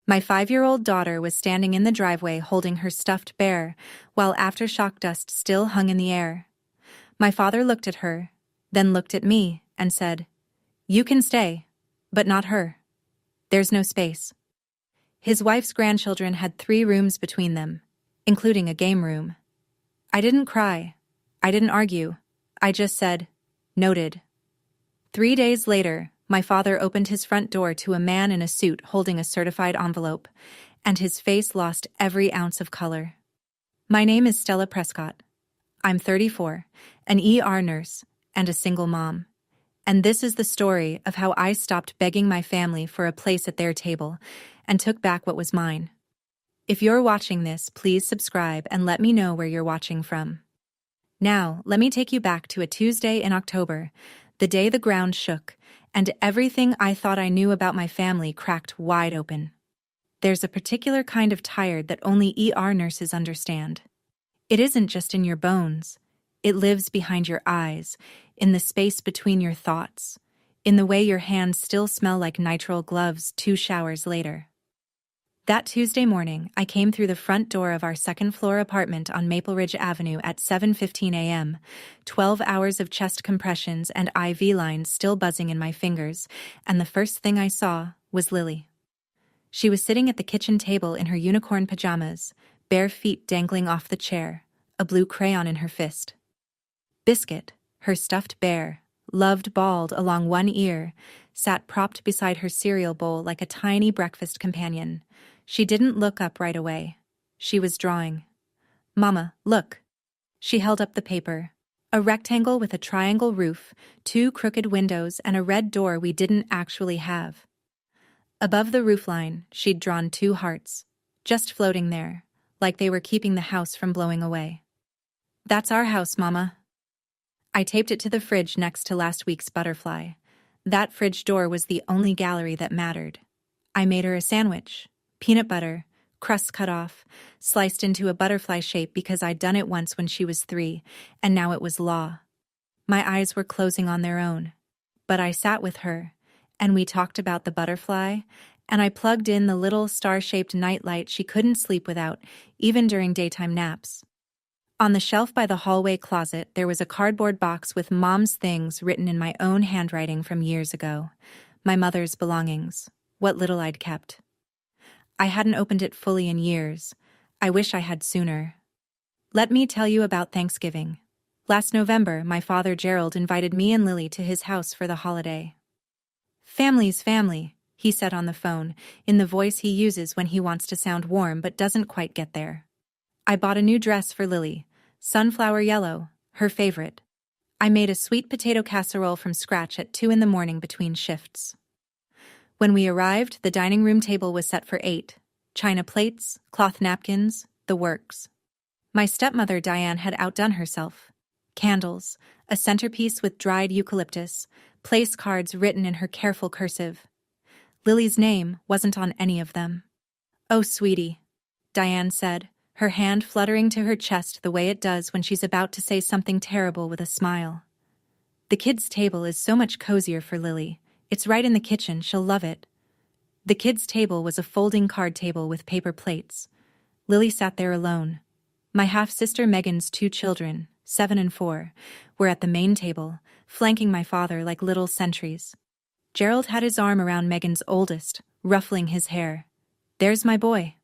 My 5-year-old daughter was standing in the driveway holding her stuffed bear, while aftershock dust still hung in the air. My father looked at her, then looked at me, and said, "You can stay, but not her. There's no space." His wife's grandchildren had 3 rooms between them, including a game room. I didn't cry. I didn't argue. I just said, "Noted." 3 days later, my father opened his front door to a man in a suit holding a certified envelope, and his face lost every ounce of color. My name is Stella Prescott. I'm 34, an ER nurse, and a single mom. And this is the story of how I stopped begging my family for a place at their table and took back what was mine. If you're watching this, please subscribe and let me know where you're watching from. Now, let me take you back to a Tuesday in October, the day the ground shook, and everything I thought I knew about my family cracked wide open. There's a particular kind of tired that only ER nurses understand. It isn't just in your bones. It lives behind your eyes, in the space between your thoughts, in the way your hands still smell like nitrile gloves 2 showers later. That Tuesday morning, I came through the front door of our second-floor apartment on Maple Ridge Avenue at 7:15 a.m., 12 hours of chest compressions and IV lines still buzzing in my fingers, and the first thing I saw was Lily. She was sitting at the kitchen table in her unicorn pajamas, bare feet dangling off the chair, a blue crayon in her fist. Biscuit, her stuffed bear, loved bald along one ear, sat propped beside her cereal bowl like a tiny breakfast companion. She didn't look up right away. She was drawing. "Mama, look." She held up the paper. A rectangle with a triangle roof, 2 crooked windows, and a red door we didn't actually have. Above the roofline, she'd drawn 2 hearts, just floating there, like they were keeping the house from blowing away. "That's our house, Mama." I taped it to the fridge next to last week's butterfly. That fridge door was the only gallery that mattered. I made her a sandwich. Peanut butter, crust cut off, sliced into a butterfly shape because I'd done it once when she was 3, and now it was law. My eyes were closing on their own. But I sat with her, and we talked about the butterfly, and I plugged in the little star-shaped nightlight she couldn't sleep without, even during daytime naps. On the shelf by the hallway closet, there was a cardboard box with Mom's things written in my own handwriting from years ago. My mother's belongings, what little I'd kept. I hadn't opened it fully in years. I wish I had sooner. Let me tell you about Thanksgiving. Last November, my father Gerald invited me and Lily to his house for the holiday. "Family's family," he said on the phone, in the voice he uses when he wants to sound warm but doesn't quite get there. I bought a new dress for Lily, sunflower yellow, her favorite. I made a sweet potato casserole from scratch at 2 in the morning between shifts. When we arrived, the dining room table was set for 8. China plates, cloth napkins, the works. My stepmother Diane had outdone herself. Candles, a centerpiece with dried eucalyptus, place cards written in her careful cursive. Lily's name wasn't on any of them. "Oh, sweetie," Diane said, her hand fluttering to her chest the way it does when she's about to say something terrible with a smile. "The kids' table is so much cozier for Lily. It's right in the kitchen, she'll love it." The kids' table was a folding card table with paper plates. Lily sat there alone. My half-sister Megan's 2 children, 7 and 4, were at the main table, flanking my father like little sentries. Gerald had his arm around Megan's oldest, ruffling his hair. "There's my boy."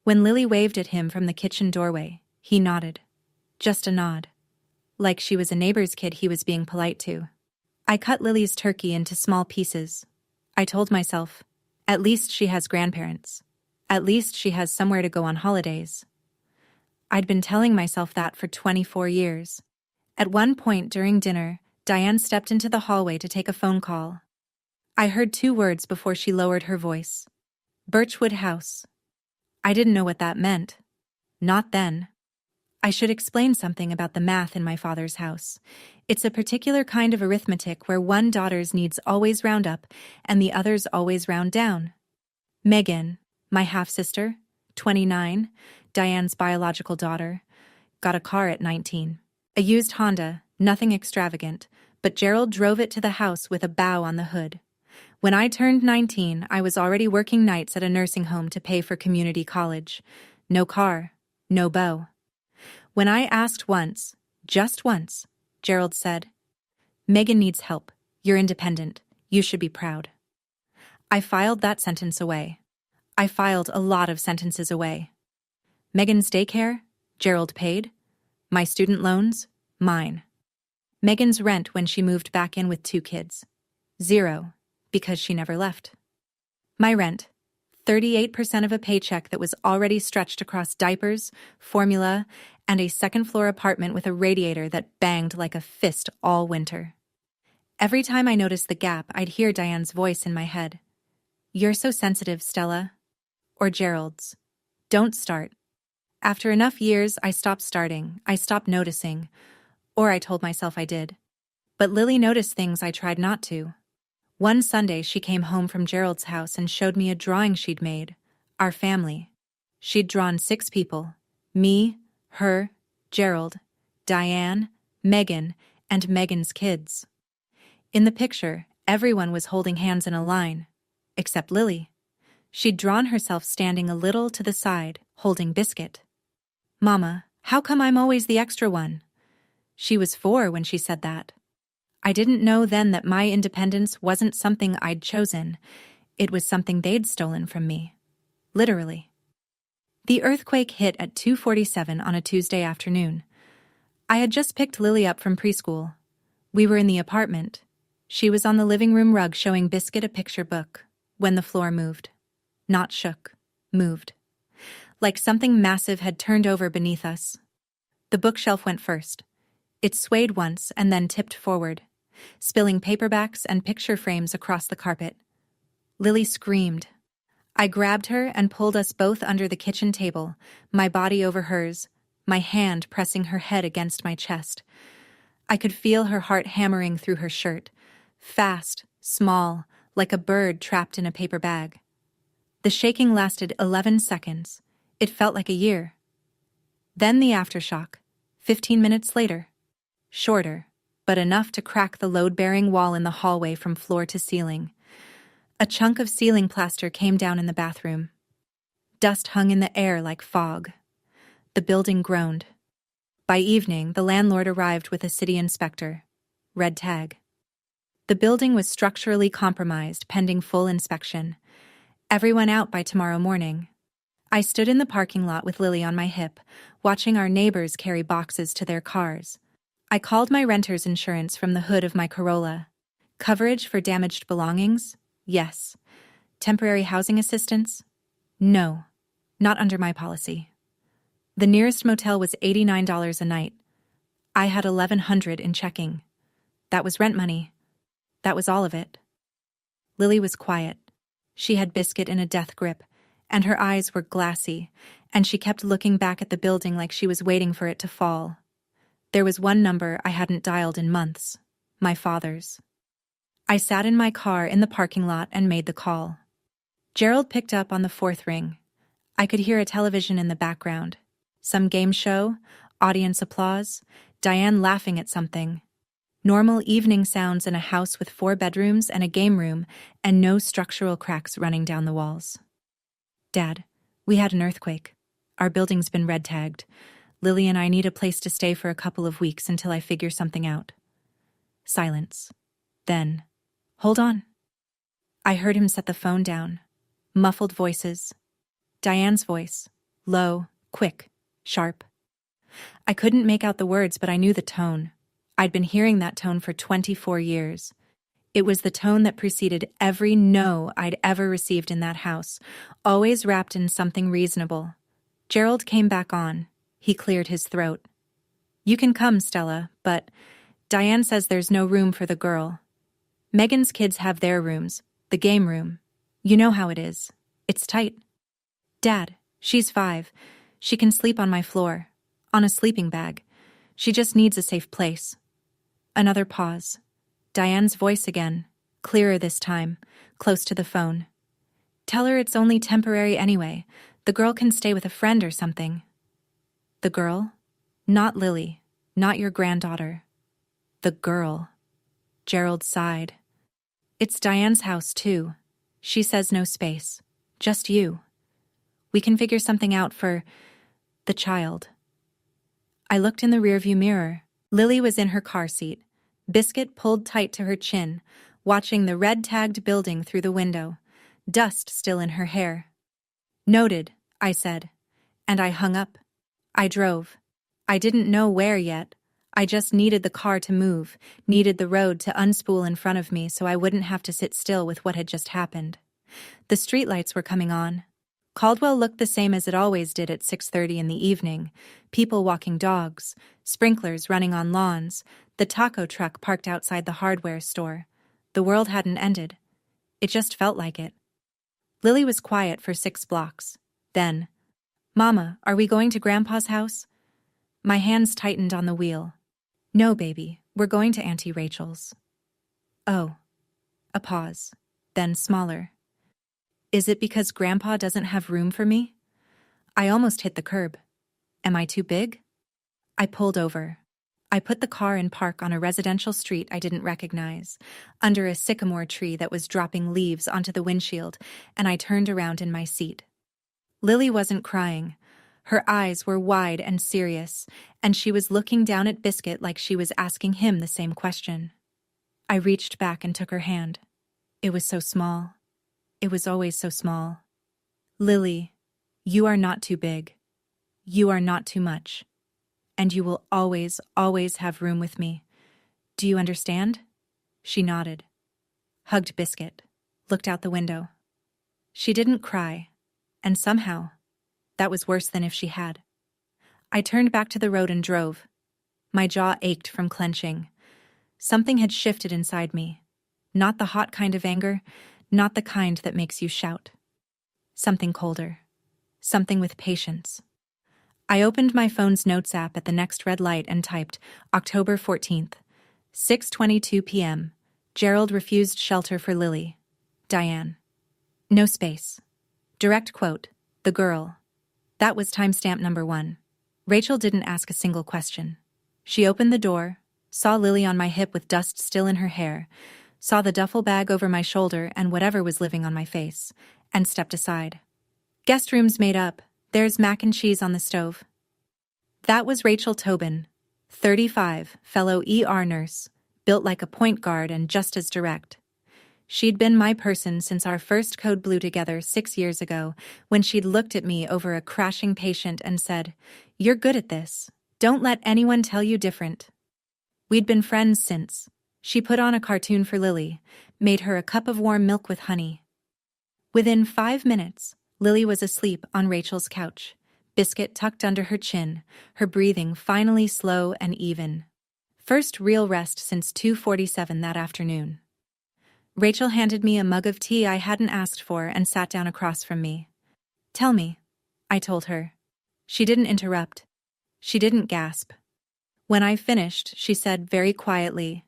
When Lily waved at him from the kitchen doorway, he nodded. Just a nod. Like she was a neighbor's kid he was being polite to. I cut Lily's turkey into small pieces. I told myself, at least she has grandparents. At least she has somewhere to go on holidays. I'd been telling myself that for 24 years. At one point during dinner, Diane stepped into the hallway to take a phone call. I heard 2 words before she lowered her voice. Birchwood House. I didn't know what that meant. Not then. I should explain something about the math in my father's house. It's a particular kind of arithmetic where one daughter's needs always round up and the other's always round down. Megan, my half-sister, 29, Diane's biological daughter, got a car at 19. A used Honda, nothing extravagant, but Gerald drove it to the house with a bow on the hood. When I turned 19, I was already working nights at a nursing home to pay for community college. No car, no beau. When I asked once, just once, Gerald said, "Megan needs help. You're independent. You should be proud." I filed that sentence away. I filed a lot of sentences away. Megan's daycare? Gerald paid. My student loans? Mine. Megan's rent when she moved back in with 2 kids? 0, because she never left. My rent? 38% of a paycheck that was already stretched across diapers, formula, and a second-floor apartment with a radiator that banged like a fist all winter. Every time I noticed the gap, I'd hear Diane's voice in my head. "You're so sensitive, Stella." Or Gerald's, "Don't start." After enough years, I stopped starting, I stopped noticing, or I told myself I did. But Lily noticed things I tried not to. One Sunday, she came home from Gerald's house and showed me a drawing she'd made, our family. She'd drawn 6 people, me, her, Gerald, Diane, Megan, and Megan's kids. In the picture, everyone was holding hands in a line, except Lily. She'd drawn herself standing a little to the side, holding Biscuit. "Mama, how come I'm always the extra one?" She was 4 when she said that. I didn't know then that my independence wasn't something I'd chosen. It was something they'd stolen from me. Literally. The earthquake hit at 2:47 on a Tuesday afternoon. I had just picked Lily up from preschool. We were in the apartment. She was on the living room rug showing Biscuit a picture book when the floor moved. Not shook, moved. Like something massive had turned over beneath us. The bookshelf went first. It swayed once and then tipped forward, spilling paperbacks and picture frames across the carpet. Lily screamed. I grabbed her and pulled us both under the kitchen table, my body over hers, my hand pressing her head against my chest. I could feel her heart hammering through her shirt, fast, small, like a bird trapped in a paper bag. The shaking lasted 11 seconds. It felt like a year. Then the aftershock, 15 minutes later. Shorter, but enough to crack the load-bearing wall in the hallway from floor to ceiling. A chunk of ceiling plaster came down in the bathroom. Dust hung in the air like fog. The building groaned. By evening, the landlord arrived with a city inspector. Red tag. The building was structurally compromised, pending full inspection. Everyone out by tomorrow morning. I stood in the parking lot with Lily on my hip, watching our neighbors carry boxes to their cars. I called my renter's insurance from the hood of my Corolla. Coverage for damaged belongings? Yes. Temporary housing assistance? No. Not under my policy. The nearest motel was $89 a night. I had $1,100 in checking. That was rent money. That was all of it. Lily was quiet. She had Biscuit in a death grip, and her eyes were glassy, and she kept looking back at the building like she was waiting for it to fall. There was one number I hadn't dialed in months, my father's. I sat in my car in the parking lot and made the call. Gerald picked up on the 4th ring. I could hear a television in the background. Some game show, audience applause, Diane laughing at something. Normal evening sounds in a house with 4 bedrooms and a game room and no structural cracks running down the walls. "Dad, we had an earthquake. Our building's been red tagged. Lily and I need a place to stay for a couple of weeks until I figure something out." Silence. Then, "Hold on." I heard him set the phone down. Muffled voices. Diane's voice. Low, quick, sharp. I couldn't make out the words, but I knew the tone. I'd been hearing that tone for 24 years. It was the tone that preceded every no I'd ever received in that house, always wrapped in something reasonable. Gerald came back on. He cleared his throat. "You can come, Stella, but Diane says there's no room for the girl. Megan's kids have their rooms, the game room. You know how it is. It's tight. Dad, she's 5. She can sleep on my floor, on a sleeping bag. She just needs a safe place." Another pause. Diane's voice again, clearer this time, close to the phone. "Tell her it's only temporary anyway. The girl can stay with a friend or something." The girl? Not Lily, not your granddaughter. The girl. Gerald sighed. It's Diane's house, too. She says no space. Just you. We can figure something out for the child. I looked in the rearview mirror. Lily was in her car seat, Biscuit pulled tight to her chin, watching the red-tagged building through the window, dust still in her hair. Noted, I said, and I hung up. I drove. I didn't know where yet. I just needed the car to move, needed the road to unspool in front of me so I wouldn't have to sit still with what had just happened. The streetlights were coming on. Caldwell looked the same as it always did at 6:30 in the evening. People walking dogs, sprinklers running on lawns, the taco truck parked outside the hardware store. The world hadn't ended. It just felt like it. Lily was quiet for 6 blocks. Then, "Mama, are we going to Grandpa's house?" My hands tightened on the wheel. "No, baby, we're going to Auntie Rachel's." "Oh." A pause, then smaller. "Is it because Grandpa doesn't have room for me?" I almost hit the curb. Am I too big? I pulled over. I put the car in park on a residential street I didn't recognize, under a sycamore tree that was dropping leaves onto the windshield, and I turned around in my seat. Lily wasn't crying. Her eyes were wide and serious, and she was looking down at Biscuit like she was asking him the same question. I reached back and took her hand. It was so small. It was always so small. "Lily, you are not too big. You are not too much. And you will always, always have room with me. Do you understand?" She nodded, hugged Biscuit, looked out the window. She didn't cry, and somehow, that was worse than if she had. I turned back to the road and drove. My jaw ached from clenching. Something had shifted inside me. Not the hot kind of anger, not the kind that makes you shout. Something colder. Something with patience. I opened my phone's notes app at the next red light and typed, October 14th, 6:22 p.m. Gerald refused shelter for Lily. Diane. No space. Direct quote, the girl. That was timestamp number 1. Rachel didn't ask a single question. She opened the door, saw Lily on my hip with dust still in her hair, saw the duffel bag over my shoulder and whatever was living on my face, and stepped aside. "Guest room's made up. There's mac and cheese on the stove." That was Rachel Tobin, 35, fellow ER nurse, built like a point guard and just as direct. She'd been my person since our first code blue together 6 years ago, when she'd looked at me over a crashing patient and said, "You're good at this. Don't let anyone tell you different." We'd been friends since. She put on a cartoon for Lily, made her a cup of warm milk with honey. Within 5 minutes, Lily was asleep on Rachel's couch, Biscuit tucked under her chin, her breathing finally slow and even. First real rest since 2:47 that afternoon. Rachel handed me a mug of tea I hadn't asked for and sat down across from me. "Tell me," I told her. She didn't interrupt. She didn't gasp. When I finished, she said very quietly,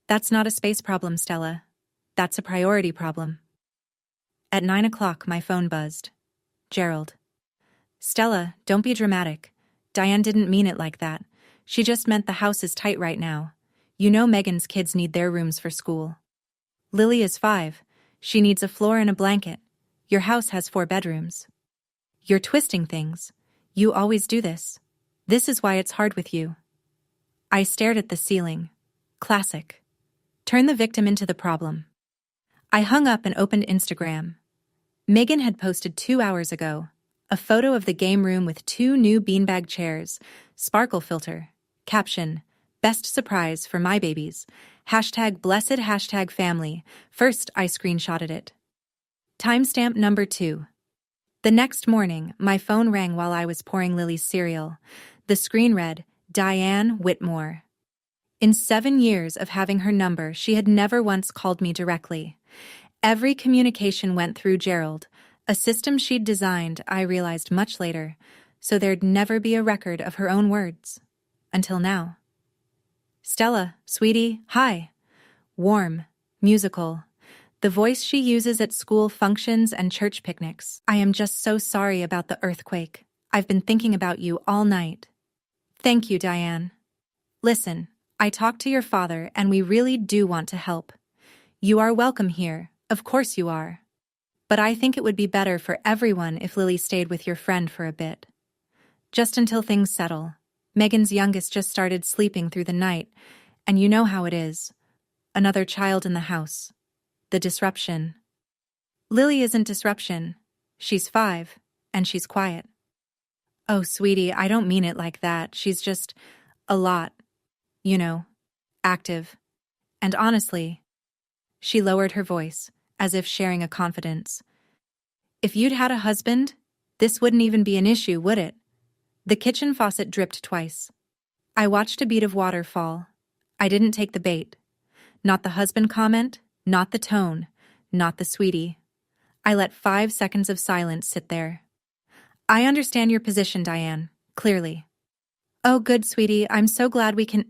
"That's not a space problem, Stella. That's a priority problem." At 9 o'clock, my phone buzzed. Gerald. "Stella, don't be dramatic. Diane didn't mean it like that. She just meant the house is tight right now. You know Megan's kids need their rooms for school. Lily is 5. She needs a floor and a blanket. Your house has 4 bedrooms. You're twisting things. You always do this. This is why it's hard with you." I stared at the ceiling. Classic. Turn the victim into the problem. I hung up and opened Instagram. Megan had posted 2 hours ago a photo of the game room with 2 new beanbag chairs, sparkle filter, caption, "Best surprise for my babies. #blessed #family. First, I screenshotted it." Timestamp number 2. The next morning, my phone rang while I was pouring Lily's cereal. The screen read, Diane Whitmore. In 7 years of having her number, she had never once called me directly. Every communication went through Gerald, a system she'd designed, I realized much later, so there'd never be a record of her own words. Until now. "Stella, sweetie, hi." Warm, musical. The voice she uses at school functions and church picnics. "I am just so sorry about the earthquake. I've been thinking about you all night." "Thank you, Diane. Listen, I talked to your father and we really do want to help. You are welcome here, of course you are. But I think it would be better for everyone if Lily stayed with your friend for a bit. Just until things settle. Megan's youngest just started sleeping through the night, and you know how it is. Another child in the house. The disruption. Lily isn't disruption. She's 5, and she's quiet. Oh, sweetie, I don't mean it like that. She's just a lot, you know, active. And honestly, she lowered her voice, as if sharing a confidence. If you'd had a husband, this wouldn't even be an issue, would it? The kitchen faucet dripped twice. I watched a bead of water fall. I didn't take the bait. Not the husband comment, not the tone, not the sweetie. I let 5 seconds of silence sit there. I understand your position, Diane, clearly. Oh, good, sweetie, I'm so glad we can.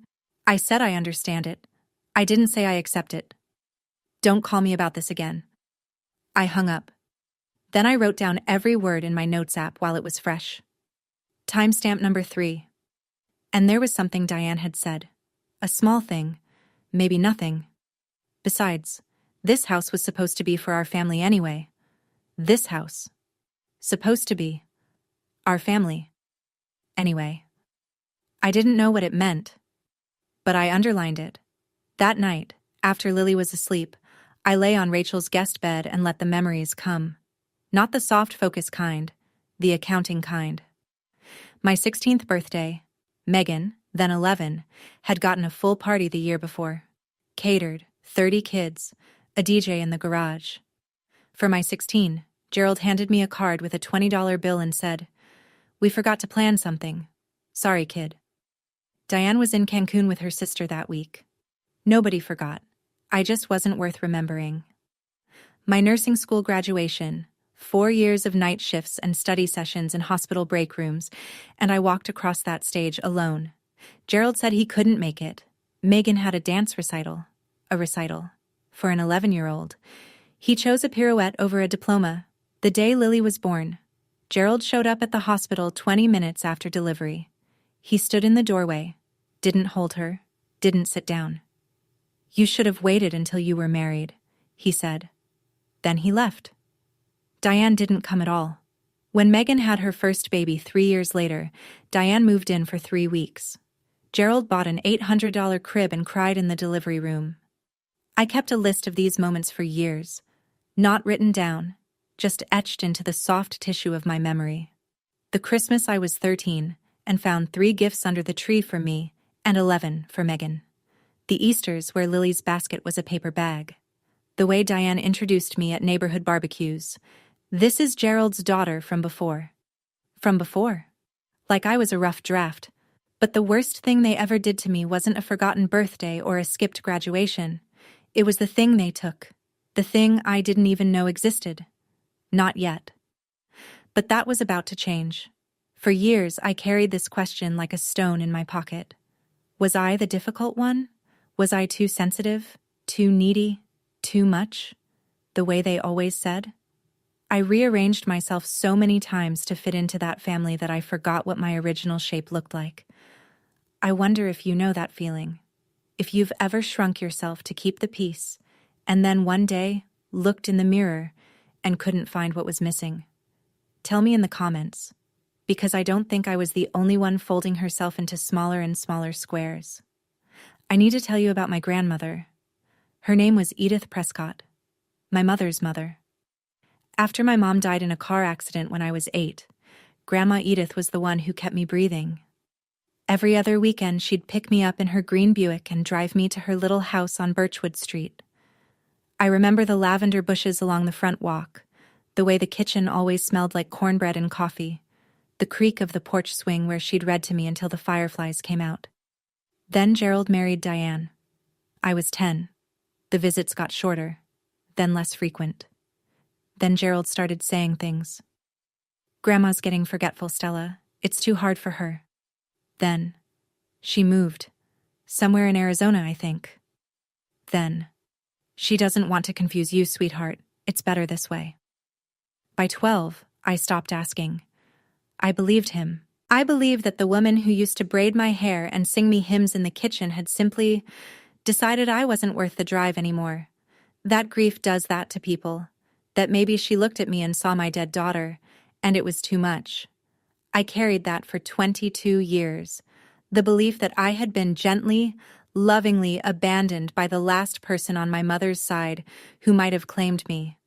I said I understand it. I didn't say I accept it. Don't call me about this again. I hung up. Then I wrote down every word in my notes app while it was fresh. Timestamp number 3. And there was something Diane had said. A small thing. Maybe nothing. Besides, this house was supposed to be for our family anyway. This house. Supposed to be. Our family. Anyway. I didn't know what it meant. But I underlined it. That night, after Lily was asleep, I lay on Rachel's guest bed and let the memories come. Not the soft focus kind, the accounting kind. My 16th birthday, Megan, then 11, had gotten a full party the year before. Catered, 30 kids, a DJ in the garage. For my 16, Gerald handed me a card with a $20 bill and said, "We forgot to plan something. Sorry, kid." Diane was in Cancun with her sister that week. Nobody forgot. I just wasn't worth remembering. My nursing school graduation, 4 years of night shifts and study sessions in hospital break rooms, and I walked across that stage alone. Gerald said he couldn't make it. Megan had a dance recital. A recital. For an 11-year-old. He chose a pirouette over a diploma. The day Lily was born. Gerald showed up at the hospital 20 minutes after delivery. He stood in the doorway. Didn't hold her. Didn't sit down. "You should have waited until you were married," he said. Then he left. Diane didn't come at all. When Megan had her first baby 3 years later, Diane moved in for 3 weeks. Gerald bought an $800 crib and cried in the delivery room. I kept a list of these moments for years. Not written down, just etched into the soft tissue of my memory. The Christmas I was 13 and found 3 gifts under the tree for me and 11 for Megan. The Easters where Lily's basket was a paper bag. The way Diane introduced me at neighborhood barbecues. "This is Gerald's daughter from before." From before. Like I was a rough draft. But the worst thing they ever did to me wasn't a forgotten birthday or a skipped graduation. It was the thing they took. The thing I didn't even know existed. Not yet. But that was about to change. For years, I carried this question like a stone in my pocket. Was I the difficult one? Was I too sensitive? Too needy? Too much? The way they always said? I rearranged myself so many times to fit into that family that I forgot what my original shape looked like. I wonder if you know that feeling. If you've ever shrunk yourself to keep the peace, and then one day looked in the mirror and couldn't find what was missing. Tell me in the comments, because I don't think I was the only one folding herself into smaller and smaller squares. I need to tell you about my grandmother. Her name was Edith Prescott, my mother's mother. After my mom died in a car accident when I was 8, Grandma Edith was the one who kept me breathing. Every other weekend, she'd pick me up in her green Buick and drive me to her little house on Birchwood Street. I remember the lavender bushes along the front walk, the way the kitchen always smelled like cornbread and coffee, the creak of the porch swing where she'd read to me until the fireflies came out. Then Gerald married Diane. I was 10. The visits got shorter, then less frequent. Then Gerald started saying things. "Grandma's getting forgetful, Stella. It's too hard for her." Then, she moved. Somewhere in Arizona, I think. Then, "She doesn't want to confuse you, sweetheart. It's better this way." By 12, I stopped asking. I believed him. I believed that the woman who used to braid my hair and sing me hymns in the kitchen had simply decided I wasn't worth the drive anymore. That grief does that to people. That maybe she looked at me and saw my dead daughter, and it was too much. I carried that for 22 years. The belief that I had been gently, lovingly abandoned by the last person on my mother's side who might have claimed me.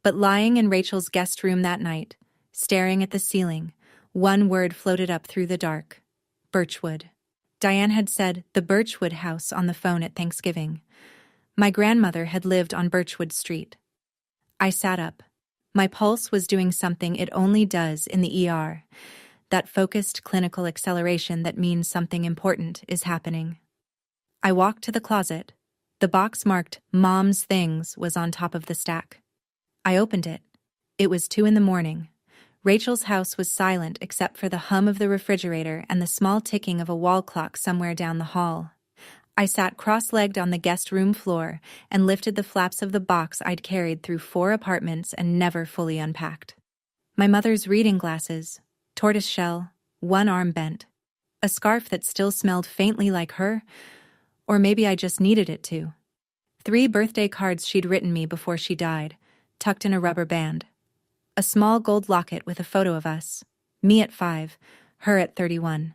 But lying in Rachel's guest room that night, staring at the ceiling, one word floated up through the dark. Birchwood. Diane had said the Birchwood house on the phone at Thanksgiving. My grandmother had lived on Birchwood Street. I sat up. My pulse was doing something it only does in the ER. That focused clinical acceleration that means something important is happening. I walked to the closet. The box marked Mom's Things was on top of the stack. I opened it. It was 2 a.m. Rachel's house was silent except for the hum of the refrigerator and the small ticking of a wall clock somewhere down the hall. I sat cross-legged on the guest room floor and lifted the flaps of the box I'd carried through 4 apartments and never fully unpacked. My mother's reading glasses, tortoiseshell, one arm bent, a scarf that still smelled faintly like her, or maybe I just needed it to. 3 birthday cards she'd written me before she died, tucked in a rubber band. A small gold locket with a photo of us, me at 5, her at 31,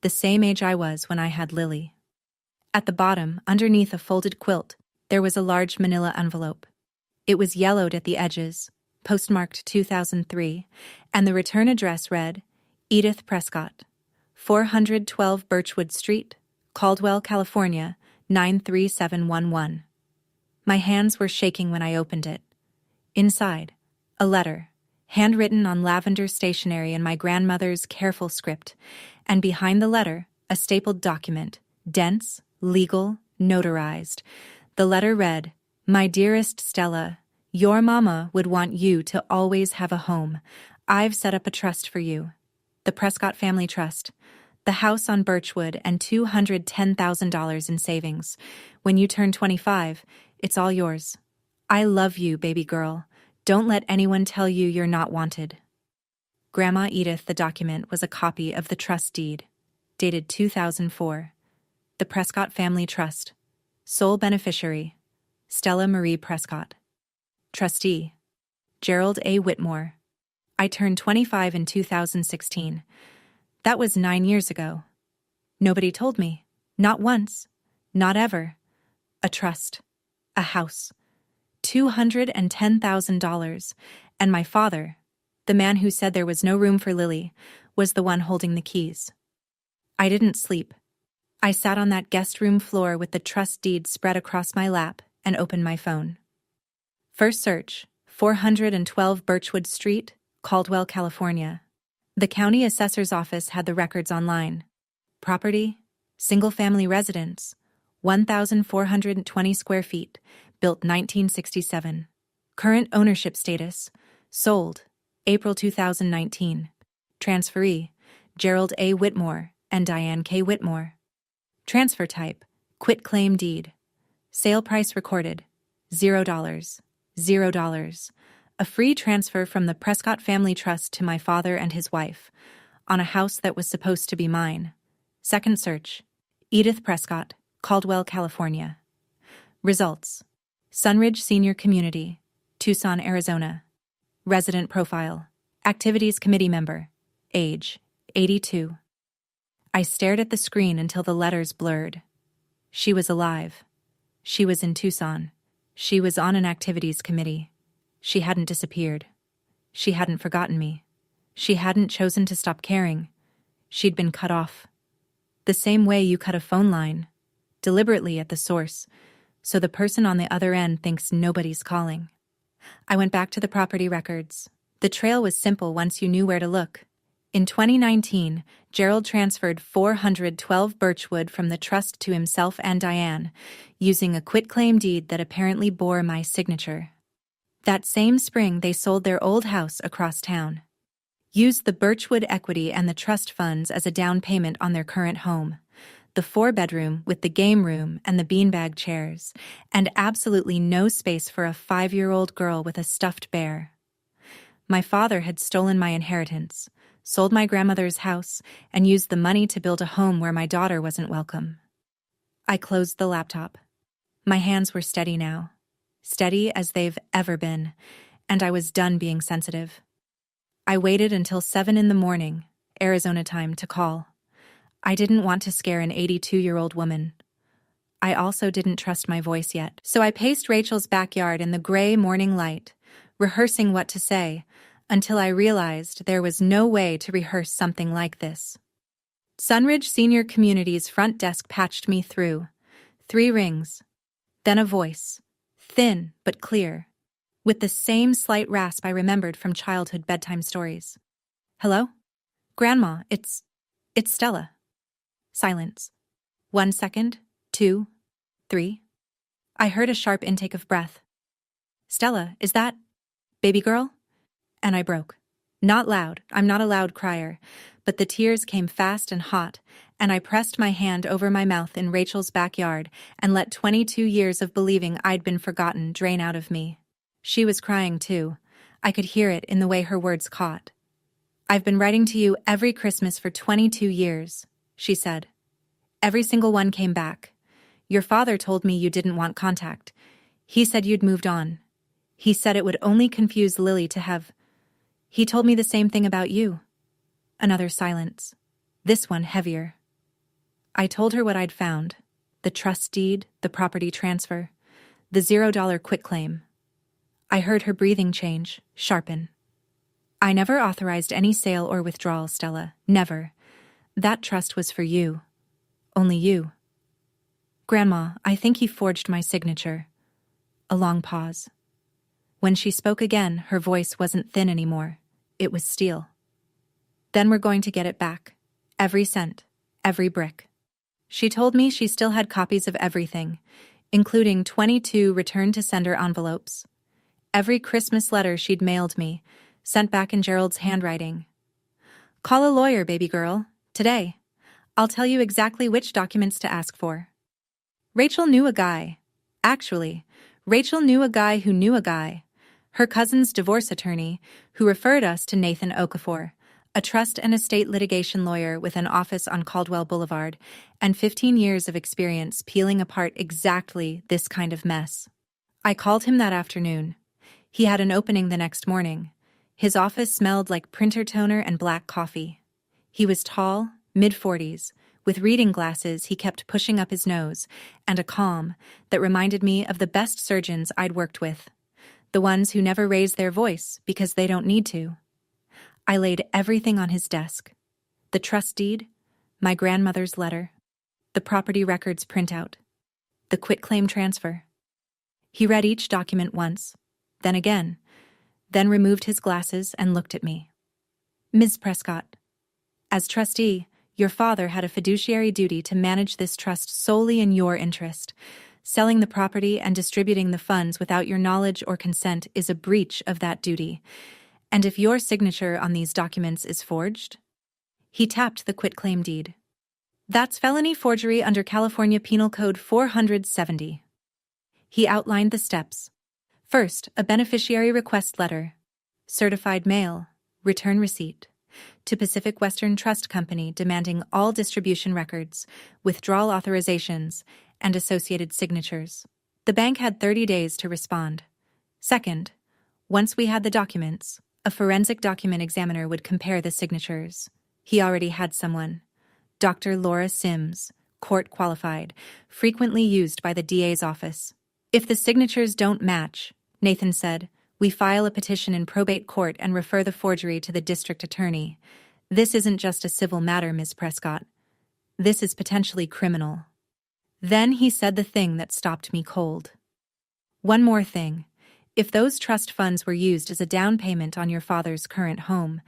the same age I was when I had Lily. At the bottom, underneath a folded quilt, there was a large manila envelope. It was yellowed at the edges, postmarked 2003, and the return address read, Edith Prescott, 412 Birchwood Street, Caldwell, California, 93711. My hands were shaking when I opened it. Inside, a letter, handwritten on lavender stationery in my grandmother's careful script, and behind the letter, a stapled document, dense, legal, notarized. The letter read, My dearest Stella, your mama would want you to always have a home. I've set up a trust for you. The Prescott Family Trust. The house on Birchwood and $210,000 in savings. When you turn 25, it's all yours. I love you, baby girl. Don't let anyone tell you you're not wanted. Grandma Edith. The document was a copy of the trust deed, dated 2004. The Prescott Family Trust. Sole beneficiary, Stella Marie Prescott. Trustee, Gerald A. Whitmore. I turned 25 in 2016. That was 9 years ago. Nobody told me. Not once. Not ever. A trust. A house. $210,000. And my father, the man who said there was no room for Lily, was the one holding the keys. I didn't sleep. I sat on that guest room floor with the trust deed spread across my lap and opened my phone. First search, 412 Birchwood Street, Caldwell, California. The county assessor's office had the records online. Property, single-family residence, 1,420 square feet, built 1967. Current ownership status, sold, April 2019. Transferee, Gerald A. Whitmore and Diane K. Whitmore. Transfer type, quitclaim deed. Sale price recorded, $0. $0. A free transfer from the Prescott Family Trust to my father and his wife, on a house that was supposed to be mine. Second search, Edith Prescott, Caldwell, California. Results, Sunridge Senior Community, Tucson, Arizona. Resident profile, Activities Committee member, age, 82. I stared at the screen until the letters blurred. She was alive. She was in Tucson. She was on an activities committee. She hadn't disappeared. She hadn't forgotten me. She hadn't chosen to stop caring. She'd been cut off. The same way you cut a phone line, deliberately at the source, so the person on the other end thinks nobody's calling. I went back to the property records. The trail was simple once you knew where to look. In 2019, Gerald transferred 412 Birchwood from the trust to himself and Diane, using a quitclaim deed that apparently bore my signature. That same spring, they sold their old house across town. Used the Birchwood equity and the trust funds as a down payment on their current home. The 4-bedroom with the game room and the beanbag chairs, and absolutely no space for a 5-year-old girl with a stuffed bear. My father had stolen my inheritance, sold my grandmother's house, and used the money to build a home where my daughter wasn't welcome. I closed the laptop. My hands were steady now. steady as they've ever been, and I was done being sensitive. I waited until 7 in the morning, Arizona time, to call. I didn't want to scare an 82-year-old woman. I also didn't trust my voice yet, so I paced Rachel's backyard in the gray morning light, rehearsing what to say, until I realized there was no way to rehearse something like this. Sunridge Senior Community's front desk patched me through. 3 rings. Then a voice, thin but clear, with the same slight rasp I remembered from childhood bedtime stories. Hello? Grandma, it's Stella. Silence. 1 second, 2, 3. I heard a sharp intake of breath. Stella, is that baby girl? And I broke. Not loud, I'm not a loud crier, but the tears came fast and hot, and I pressed my hand over my mouth in Rachel's backyard and let 22 years of believing I'd been forgotten drain out of me. She was crying too. I could hear it in the way her words caught. I've been writing to you every Christmas for 22 years, she said. Every single one came back. Your father told me you didn't want contact. He said you'd moved on. He said it would only confuse Lily to have... He told me the same thing about you. Another silence. This one heavier. I told her what I'd found. The trust deed, the property transfer, the $0 quitclaim. I heard her breathing change, sharpen. I never authorized any sale or withdrawal, Stella. Never. That trust was for you. Only you. Grandma, I think he forged my signature. A long pause. When she spoke again, her voice wasn't thin anymore. It was steel. Then we're going to get it back. Every cent. Every brick. She told me she still had copies of everything, including 22 return-to-sender envelopes. Every Christmas letter she'd mailed me, sent back in Gerald's handwriting. Call a lawyer, baby girl. Today. I'll tell you exactly which documents to ask for. Rachel knew a guy. Actually, Rachel knew a guy who knew a guy. Her cousin's divorce attorney, who referred us to Nathan Okafor, a trust and estate litigation lawyer with an office on Caldwell Boulevard and 15 years of experience peeling apart exactly this kind of mess. I called him that afternoon. He had an opening the next morning. His office smelled like printer toner and black coffee. He was tall, mid-40s, with reading glasses he kept pushing up his nose, and a calm that reminded me of the best surgeons I'd worked with, the ones who never raise their voice because they don't need to. I laid everything on his desk. The trust deed, my grandmother's letter, the property records printout, the quitclaim transfer. He read each document once, then again, then removed his glasses and looked at me. Ms. Prescott, as trustee, your father had a fiduciary duty to manage this trust solely in your interest. Selling the property and distributing the funds without your knowledge or consent is a breach of that duty. And if your signature on these documents is forged? He tapped the quitclaim deed. That's felony forgery under California Penal Code 470. He outlined the steps. First, a beneficiary request letter. Certified mail. Return receipt. To Pacific Western Trust Company demanding all distribution records, withdrawal authorizations, and associated signatures. The bank had 30 days to respond. Second, once we had the documents, a forensic document examiner would compare the signatures. He already had someone. Dr. Laura Sims, court qualified, frequently used by the DA's office. If the signatures don't match, Nathan said, we file a petition in probate court and refer the forgery to the district attorney. This isn't just a civil matter, Ms. Prescott. This is potentially criminal. Then he said the thing that stopped me cold. One more thing. If those trust funds were used as a down payment on your father's current home,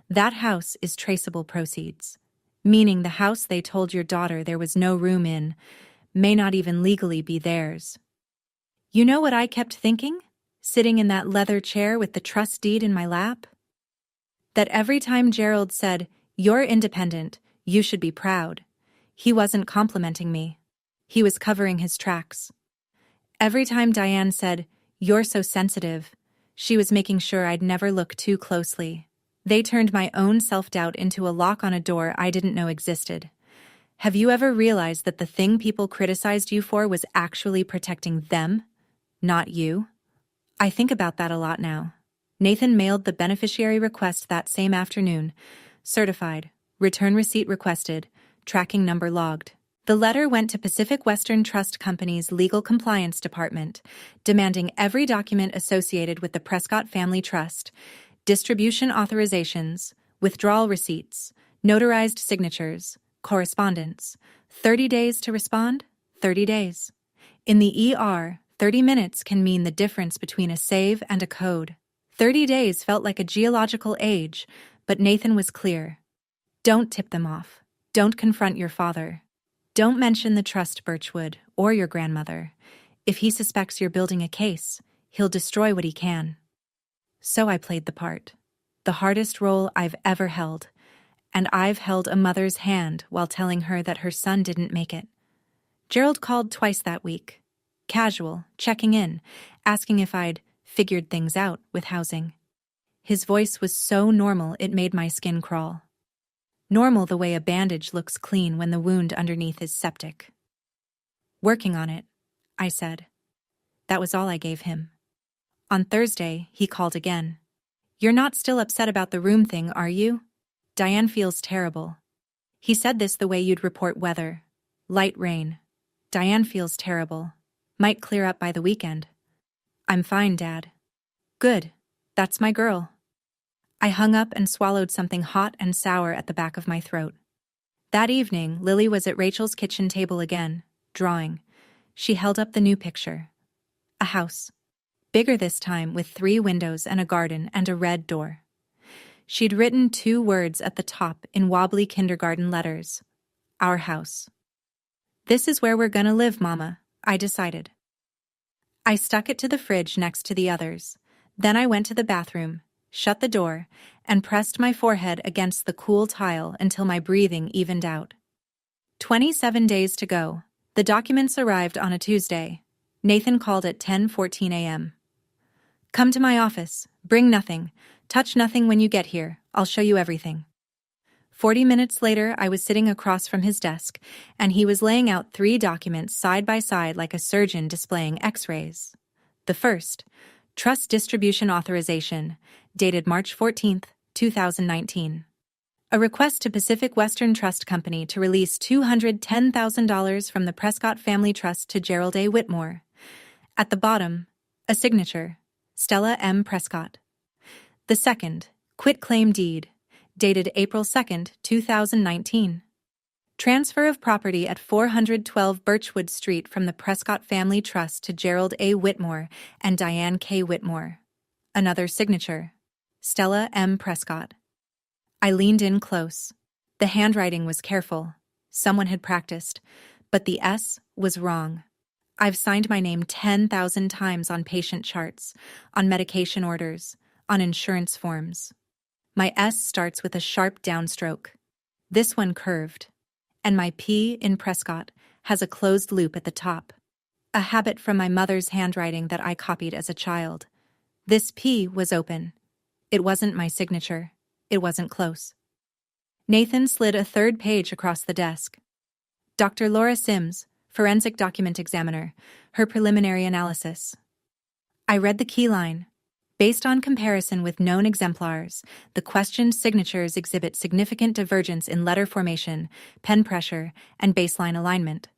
that house is traceable proceeds, meaning the house they told your daughter there was no room in may not even legally be theirs. You know what I kept thinking, sitting in that leather chair with the trust deed in my lap? That every time Gerald said, "You're independent, you should be proud," he wasn't complimenting me. He was covering his tracks. Every time Diane said, "You're so sensitive," she was making sure I'd never look too closely. They turned my own self-doubt into a lock on a door I didn't know existed. Have you ever realized that the thing people criticized you for was actually protecting them? Not you? I think about that a lot now. Nathan mailed the beneficiary request that same afternoon. Certified. Return receipt requested. Tracking number logged. The letter went to Pacific Western Trust Company's Legal Compliance Department, demanding every document associated with the Prescott Family Trust, distribution authorizations, withdrawal receipts, notarized signatures, correspondence. 30 days to respond? 30 days. In the ER, 30 minutes can mean the difference between a save and a code. 30 days felt like a geological age, but Nathan was clear. Don't tip them off. Don't confront your father. Don't mention the trust, Birchwood, or your grandmother. If he suspects you're building a case, he'll destroy what he can. So I played the part. The hardest role I've ever held. And I've held a mother's hand while telling her that her son didn't make it. Gerald called twice that week. Casual, checking in, asking if I'd figured things out with housing. His voice was so normal it made my skin crawl. Normal the way a bandage looks clean when the wound underneath is septic. Working on it, I said. That was all I gave him. On Thursday, he called again. You're not still upset about the room thing, are you? Diane feels terrible. He said this the way you'd report weather. Light rain. Diane feels terrible. Might clear up by the weekend. I'm fine, Dad. Good. That's my girl. I hung up and swallowed something hot and sour at the back of my throat. That evening, Lily was at Rachel's kitchen table again, drawing. She held up the new picture. A house. Bigger this time, with 3 windows and a garden and a red door. She'd written 2 words at the top in wobbly kindergarten letters. Our house. This is where we're gonna live, Mama, I decided. I stuck it to the fridge next to the others. Then I went to the bathroom, shut the door, and pressed my forehead against the cool tile until my breathing evened out. 27 days to go. The documents arrived on a Tuesday. Nathan called at 10:14 a.m. Come to my office. Bring nothing. Touch nothing when you get here. I'll show you everything. 40 minutes later, I was sitting across from his desk, and he was laying out 3 documents side by side like a surgeon displaying x-rays. The first, Trust Distribution Authorization, dated March 14, 2019. A request to Pacific Western Trust Company to release $210,000 from the Prescott Family Trust to Gerald A. Whitmore. At the bottom, a signature, Stella M. Prescott. The second, Quitclaim Deed, dated April 2, 2019. Transfer of property at 412 Birchwood Street from the Prescott Family Trust to Gerald A. Whitmore and Diane K. Whitmore. Another signature, Stella M. Prescott. I leaned in close. The handwriting was careful. Someone had practiced, but the S was wrong. I've signed my name 10,000 times on patient charts, on medication orders, on insurance forms. My S starts with a sharp downstroke. This one curved. And my P in Prescott has a closed loop at the top. A habit from my mother's handwriting that I copied as a child. This P was open. It wasn't my signature. It wasn't close. Nathan slid a 3rd page across the desk. Dr. Laura Sims, Forensic Document Examiner, her preliminary analysis. I read the key line. Based on comparison with known exemplars, the questioned signatures exhibit significant divergence in letter formation, pen pressure, and baseline alignment.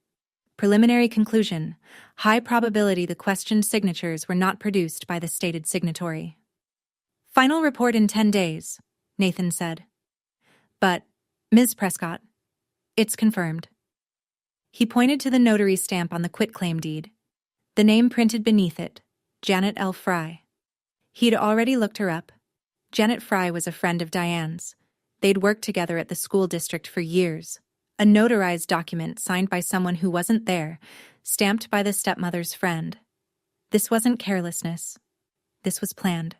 Preliminary conclusion: high probability the questioned signatures were not produced by the stated signatory. Final report in 10 days, Nathan said. But, Ms. Prescott, it's confirmed. He pointed to the notary stamp on the quitclaim deed. The name printed beneath it, Janet L. Fry. He'd already looked her up. Janet Fry was a friend of Diane's. They'd worked together at the school district for years. A notarized document signed by someone who wasn't there, stamped by the stepmother's friend. This wasn't carelessness. This was planned.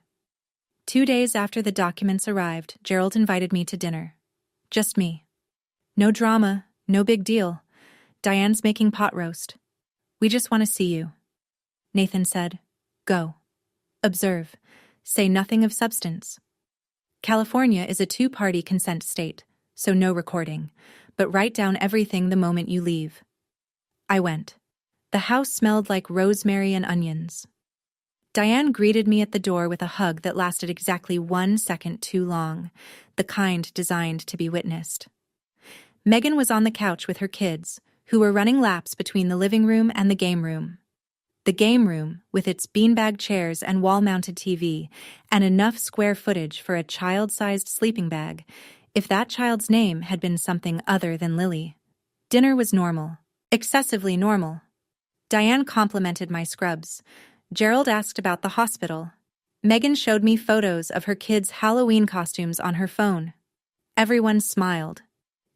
2 days after the documents arrived, Gerald invited me to dinner. Just me. No drama, no big deal. Diane's making pot roast. We just want to see you. Nathan said, Go. Observe. Say nothing of substance. California is a 2-party consent state, so no recording, but write down everything the moment you leave. I went. The house smelled like rosemary and onions. Diane greeted me at the door with a hug that lasted exactly 1 second too long, the kind designed to be witnessed. Megan was on the couch with her kids, who were running laps between the living room and the game room. The game room, with its beanbag chairs and wall-mounted TV, and enough square footage for a child-sized sleeping bag, if that child's name had been something other than Lily. Dinner was normal, excessively normal. Diane complimented my scrubs. Gerald asked about the hospital. Megan showed me photos of her kids' Halloween costumes on her phone. Everyone smiled.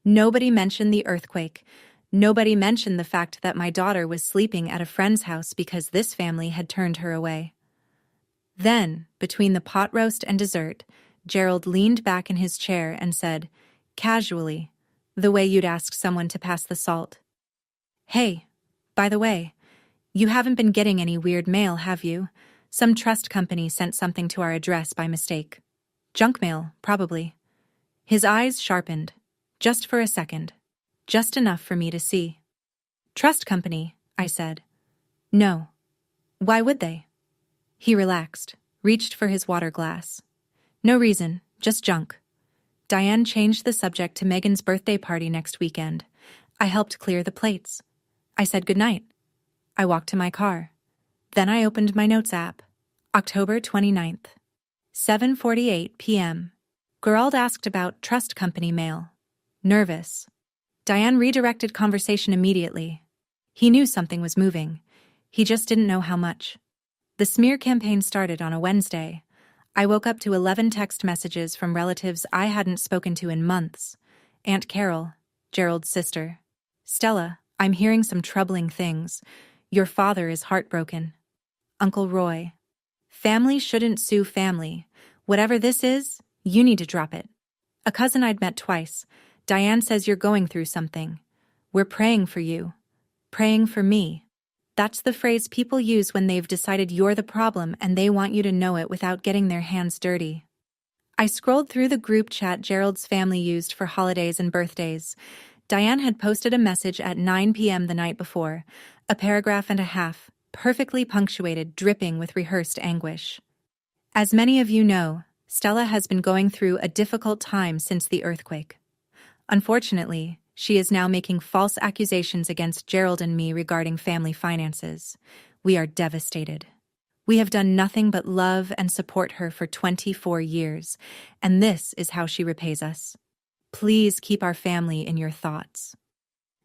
Nobody mentioned the earthquake. Nobody mentioned the fact that my daughter was sleeping at a friend's house because this family had turned her away. Then, between the pot roast and dessert, Gerald leaned back in his chair and said, casually, the way you'd ask someone to pass the salt, "Hey, by the way, you haven't been getting any weird mail, have you? Some trust company sent something to our address by mistake. Junk mail, probably." His eyes sharpened, just for a second, just enough for me to see. "Trust company," I said. "No. Why would they?" He relaxed, reached for his water glass. "No reason, just junk." Diane changed the subject to Megan's birthday party next weekend. I helped clear the plates. I said goodnight. I walked to my car. Then I opened my notes app. October 29th. 7:48 p.m. Gerald asked about trust company mail. Nervous. Diane redirected conversation immediately. He knew something was moving. He just didn't know how much. The smear campaign started on a Wednesday. I woke up to 11 text messages from relatives I hadn't spoken to in months. Aunt Carol, Gerald's sister. "Stella, I'm hearing some troubling things. Your father is heartbroken." Uncle Roy. "Family shouldn't sue family. Whatever this is, you need to drop it." A cousin I'd met twice. "Diane says you're going through something. We're praying for you. Praying for me." That's the phrase people use when they've decided you're the problem and they want you to know it without getting their hands dirty. I scrolled through the group chat Gerald's family used for holidays and birthdays. Diane had posted a message at 9 p.m. the night before, a paragraph and a half, perfectly punctuated, dripping with rehearsed anguish. "As many of you know, Stella has been going through a difficult time since the earthquake. Unfortunately, she is now making false accusations against Gerald and me regarding family finances. We are devastated. We have done nothing but love and support her for 24 years, and this is how she repays us. Please keep our family in your thoughts."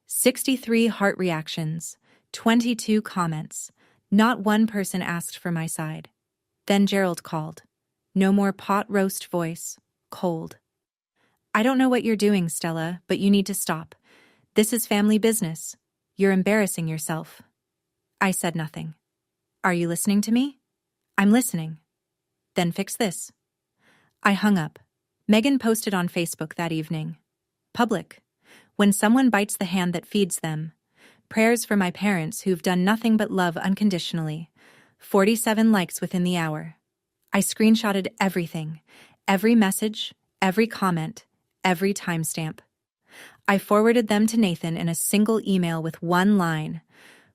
63 heart reactions, 22 comments. Not one person asked for my side. Then Gerald called. No more pot roast voice, cold. "I don't know what you're doing, Stella, but you need to stop. This is family business. You're embarrassing yourself." I said nothing. "Are you listening to me?" "I'm listening." "Then fix this." I hung up. Megan posted on Facebook that evening. Public. When someone bites the hand that feeds them. Prayers for my parents who've done nothing but love unconditionally. 47 likes within the hour. I screenshotted everything. Every message, every comment, every timestamp. I forwarded them to Nathan in a single email with one line,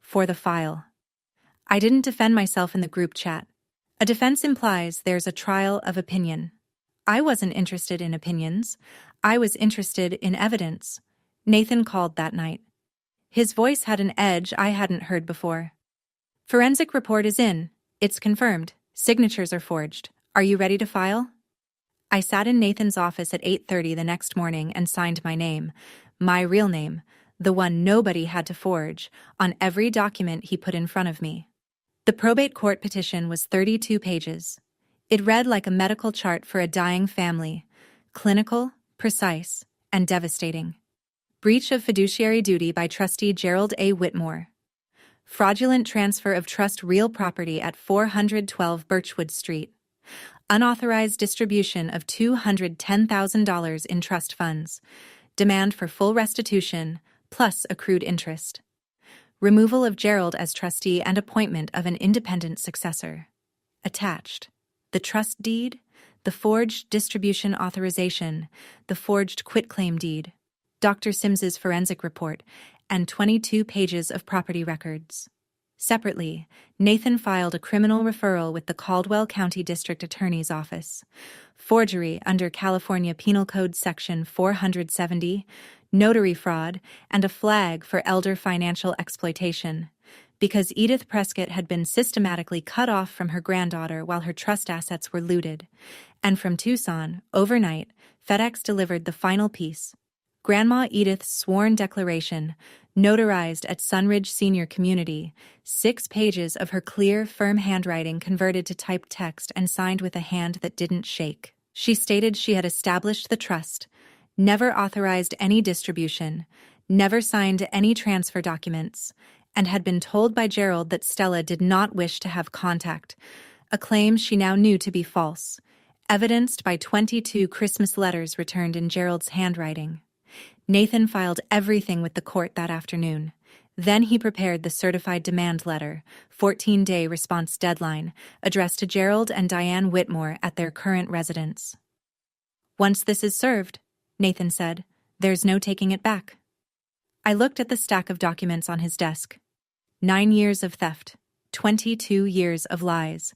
"For the file." I didn't defend myself in the group chat. A defense implies there's a trial of opinion. I wasn't interested in opinions. I was interested in evidence. Nathan called that night. His voice had an edge I hadn't heard before. "Forensic report is in. It's confirmed. Signatures are forged. Are you ready to file?" I sat in Nathan's office at 8:30 the next morning and signed my name, my real name, the one nobody had to forge, on every document he put in front of me. The probate court petition was 32 pages. It read like a medical chart for a dying family, clinical, precise, and devastating. Breach of fiduciary duty by trustee Gerald A. Whitmore. Fraudulent transfer of trust real property at 412 Birchwood Street. Unauthorized distribution of $210,000 in trust funds. Demand for full restitution, plus accrued interest. Removal of Gerald as trustee and appointment of an independent successor. Attached. The trust deed, the forged distribution authorization, the forged quitclaim deed, Dr. Sims's forensic report, and 22 pages of property records. Separately, Nathan filed a criminal referral with the Caldwell County District Attorney's Office. Forgery under California Penal Code Section 470, notary fraud, and a flag for elder financial exploitation. Because Edith Prescott had been systematically cut off from her granddaughter while her trust assets were looted. And from Tucson, overnight, FedEx delivered the final piece. Grandma Edith's sworn declaration, notarized at Sunridge Senior Community, 6 pages of her clear, firm handwriting converted to typed text and signed with a hand that didn't shake. She stated she had established the trust, never authorized any distribution, never signed any transfer documents, and had been told by Gerald that Stella did not wish to have contact, a claim she now knew to be false, evidenced by 22 Christmas letters returned in Gerald's handwriting. Nathan filed everything with the court that afternoon. Then he prepared the certified demand letter, 14-day response deadline, addressed to Gerald and Diane Whitmore at their current residence. "Once this is served," Nathan said, "there's no taking it back." I looked at the stack of documents on his desk. 9 years of theft, 22 years of lies.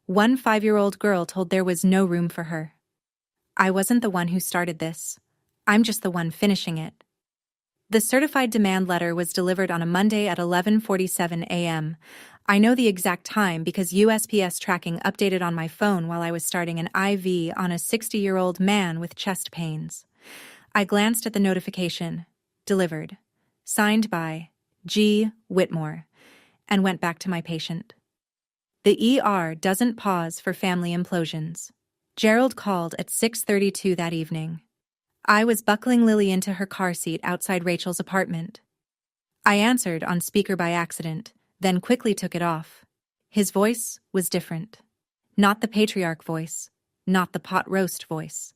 One 5-year-old girl told there was no room for her. I wasn't the one who started this. I'm just the one finishing it. The certified demand letter was delivered on a Monday at 11:47 a.m. I know the exact time because USPS tracking updated on my phone while I was starting an IV on a 60-year-old man with chest pains. I glanced at the notification, delivered, signed by G. Whitmore, and went back to my patient. The ER doesn't pause for family implosions. Gerald called at 6:32 that evening. I was buckling Lily into her car seat outside Rachel's apartment. I answered on speaker by accident, then quickly took it off. His voice was different. Not the patriarch voice, not the pot roast voice.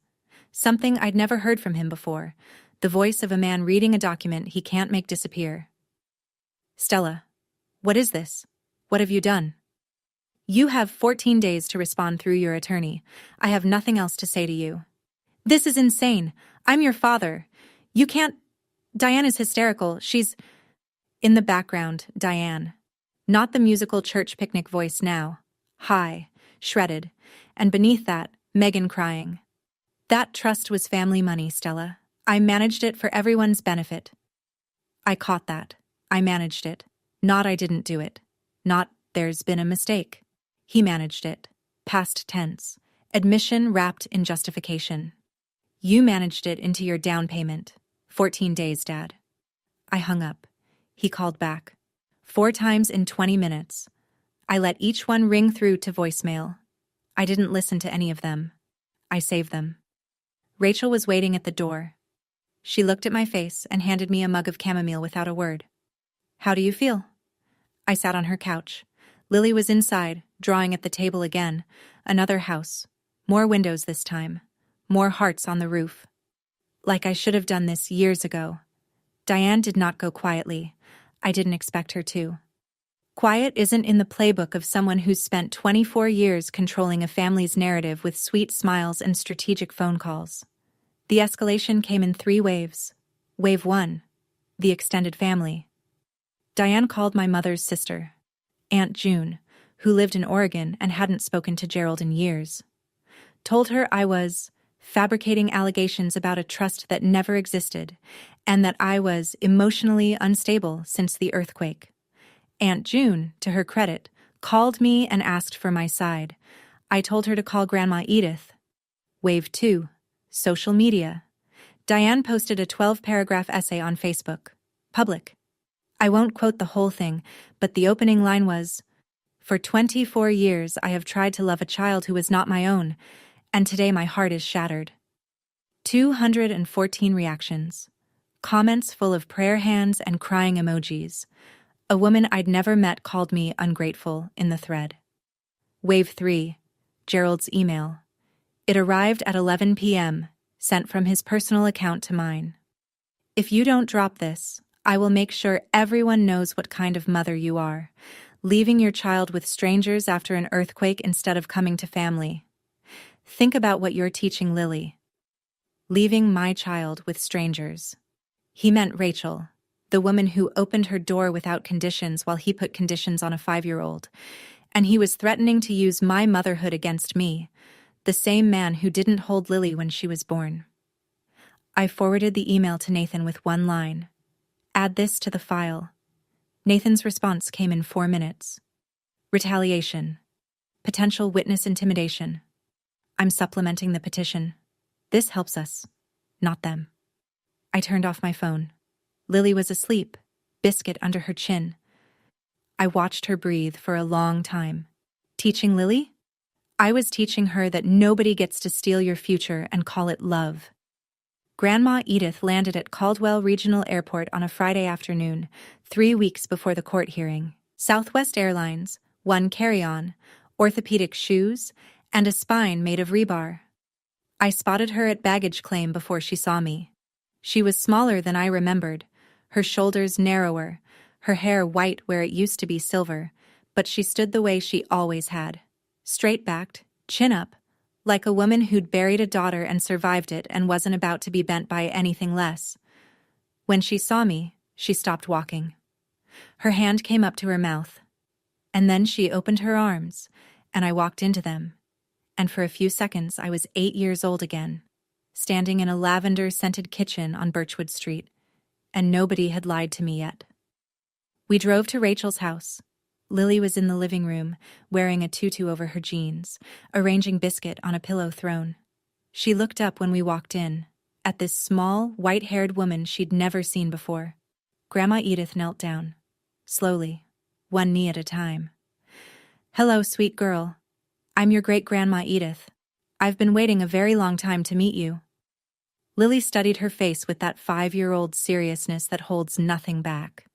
Something I'd never heard from him before, the voice of a man reading a document he can't make disappear. "Stella, what is this? What have you done?" "You have 14 days to respond through your attorney. I have nothing else to say to you." "This is insane. I'm your father. You can't—" Diane is hysterical. She's— In the background, Diane. Not the musical church picnic voice now. High, shredded, and beneath that, Megan crying. "That trust was family money, Stella. I managed it for everyone's benefit." I caught that. I managed it. Not I didn't do it. Not there's been a mistake. He managed it. Past tense. Admission wrapped in justification. "You managed it into your down payment. 14 days, Dad." I hung up. He called back. 4 times in 20 minutes. I let each one ring through to voicemail. I didn't listen to any of them. I saved them. Rachel was waiting at the door. She looked at my face and handed me a mug of chamomile without a word. "How do you feel?" I sat on her couch. Lily was inside, drawing at the table again. Another house. More windows this time. More hearts on the roof. Like I should have done this years ago. Diane did not go quietly. I didn't expect her to. Quiet isn't in the playbook of someone who's spent 24 years controlling a family's narrative with sweet smiles and strategic phone calls. The escalation came in 3 waves. Wave 1, the extended family. Diane called my mother's sister, Aunt June, who lived in Oregon and hadn't spoken to Gerald in years. Told her I was fabricating allegations about a trust that never existed, and that I was emotionally unstable since the earthquake. Aunt June, to her credit, called me and asked for my side. I told her to call Grandma Edith. Wave 2, social media. Diane posted a 12-paragraph essay on Facebook. Public. I won't quote the whole thing, but the opening line was, "For 24 years I have tried to love a child who was not my own, and today my heart is shattered." 214 reactions. Comments full of prayer hands and crying emojis. A woman I'd never met called me ungrateful in the thread. Wave 3, Gerald's email. It arrived at 11 p.m., sent from his personal account to mine. "If you don't drop this, I will make sure everyone knows what kind of mother you are, leaving your child with strangers after an earthquake instead of coming to family. Think about what you're teaching Lily. Leaving my child with strangers." He meant Rachel. The woman who opened her door without conditions while he put conditions on a 5-year-old. And he was threatening to use my motherhood against me, the same man who didn't hold Lily when she was born. I forwarded the email to Nathan with one line. Add this to the file. Nathan's response came in 4 minutes. Retaliation. Potential witness intimidation. I'm supplementing the petition. This helps us, not them. I turned off my phone. Lily was asleep, biscuit under her chin. I watched her breathe for a long time. Teaching Lily? I was teaching her that nobody gets to steal your future and call it love. Grandma Edith landed at Caldwell Regional Airport on a Friday afternoon, 3 weeks before the court hearing. Southwest Airlines, 1 carry-on, orthopedic shoes, and a spine made of rebar. I spotted her at baggage claim before she saw me. She was smaller than I remembered, her shoulders narrower, her hair white where it used to be silver, but she stood the way she always had. Straight-backed, chin up, like a woman who'd buried a daughter and survived it and wasn't about to be bent by anything less. When she saw me, she stopped walking. Her hand came up to her mouth. And then she opened her arms, and I walked into them. And for a few seconds I was 8 years old again, standing in a lavender-scented kitchen on Birchwood Street, and nobody had lied to me yet. We drove to Rachel's house. Lily was in the living room, wearing a tutu over her jeans, arranging biscuit on a pillow throne. She looked up when we walked in, at this small, white-haired woman she'd never seen before. Grandma Edith knelt down, slowly, one knee at a time. Hello, sweet girl. I'm your great-grandma Edith. I've been waiting a very long time to meet you. Lily studied her face with that 5-year-old seriousness that holds nothing back.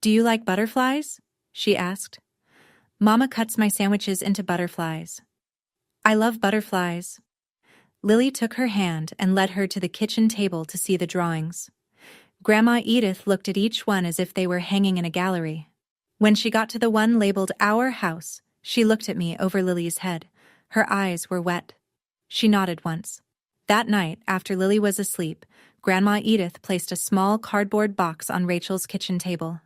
Do you like butterflies? She asked. Mama cuts my sandwiches into butterflies. I love butterflies. Lily took her hand and led her to the kitchen table to see the drawings. Grandma Edith looked at each one as if they were hanging in a gallery. When she got to the one labeled Our House, she looked at me over Lily's head. Her eyes were wet. She nodded once. That night, after Lily was asleep, Grandma Edith placed a small cardboard box on Rachel's kitchen table.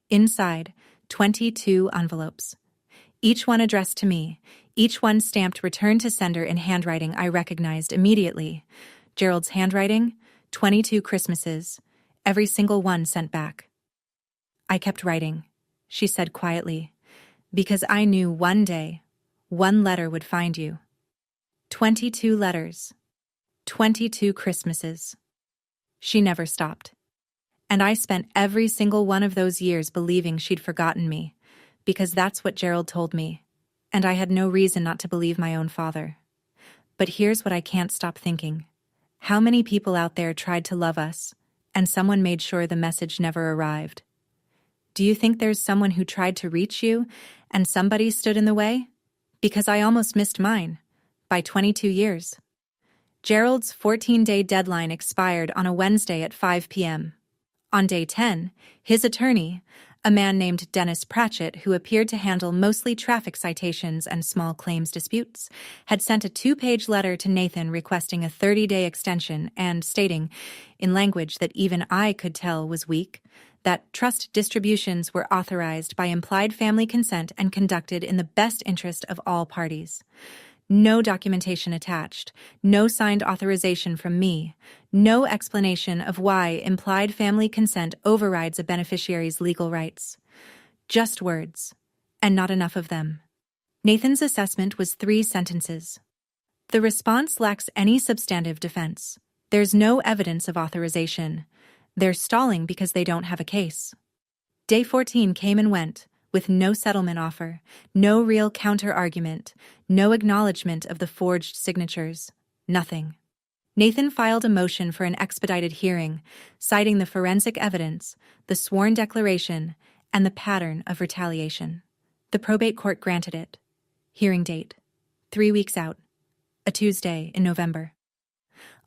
Inside, 22 envelopes. Each one addressed to me, each one stamped return to sender in handwriting I recognized immediately. Gerald's handwriting, 22 Christmases, every single one sent back. I kept writing, she said quietly, because I knew one day, one letter would find you. 22 letters. 22 Christmases. She never stopped. And I spent every single one of those years believing she'd forgotten me, because that's what Gerald told me, and I had no reason not to believe my own father. But here's what I can't stop thinking. How many people out there tried to love us, and someone made sure the message never arrived? Do you think there's someone who tried to reach you, and somebody stood in the way? Because I almost missed mine, by 22 years. Gerald's 14-day deadline expired on a Wednesday at 5 p.m. On day 10, his attorney, a man named Dennis Pratchett, who appeared to handle mostly traffic citations and small claims disputes, had sent a 2-page letter to Nathan requesting a 30-day extension and stating, in language that even I could tell was weak, that trust distributions were authorized by implied family consent and conducted in the best interest of all parties. No documentation attached, no signed authorization from me, no explanation of why implied family consent overrides a beneficiary's legal rights. Just words, and not enough of them. Nathan's assessment was 3 sentences. The response lacks any substantive defense. There's no evidence of authorization. They're stalling because they don't have a case. Day 14 came and went, with no settlement offer, no real counter-argument, no acknowledgement of the forged signatures, nothing. Nathan filed a motion for an expedited hearing, citing the forensic evidence, the sworn declaration, and the pattern of retaliation. The probate court granted it. Hearing date, 3 weeks out, a Tuesday in November.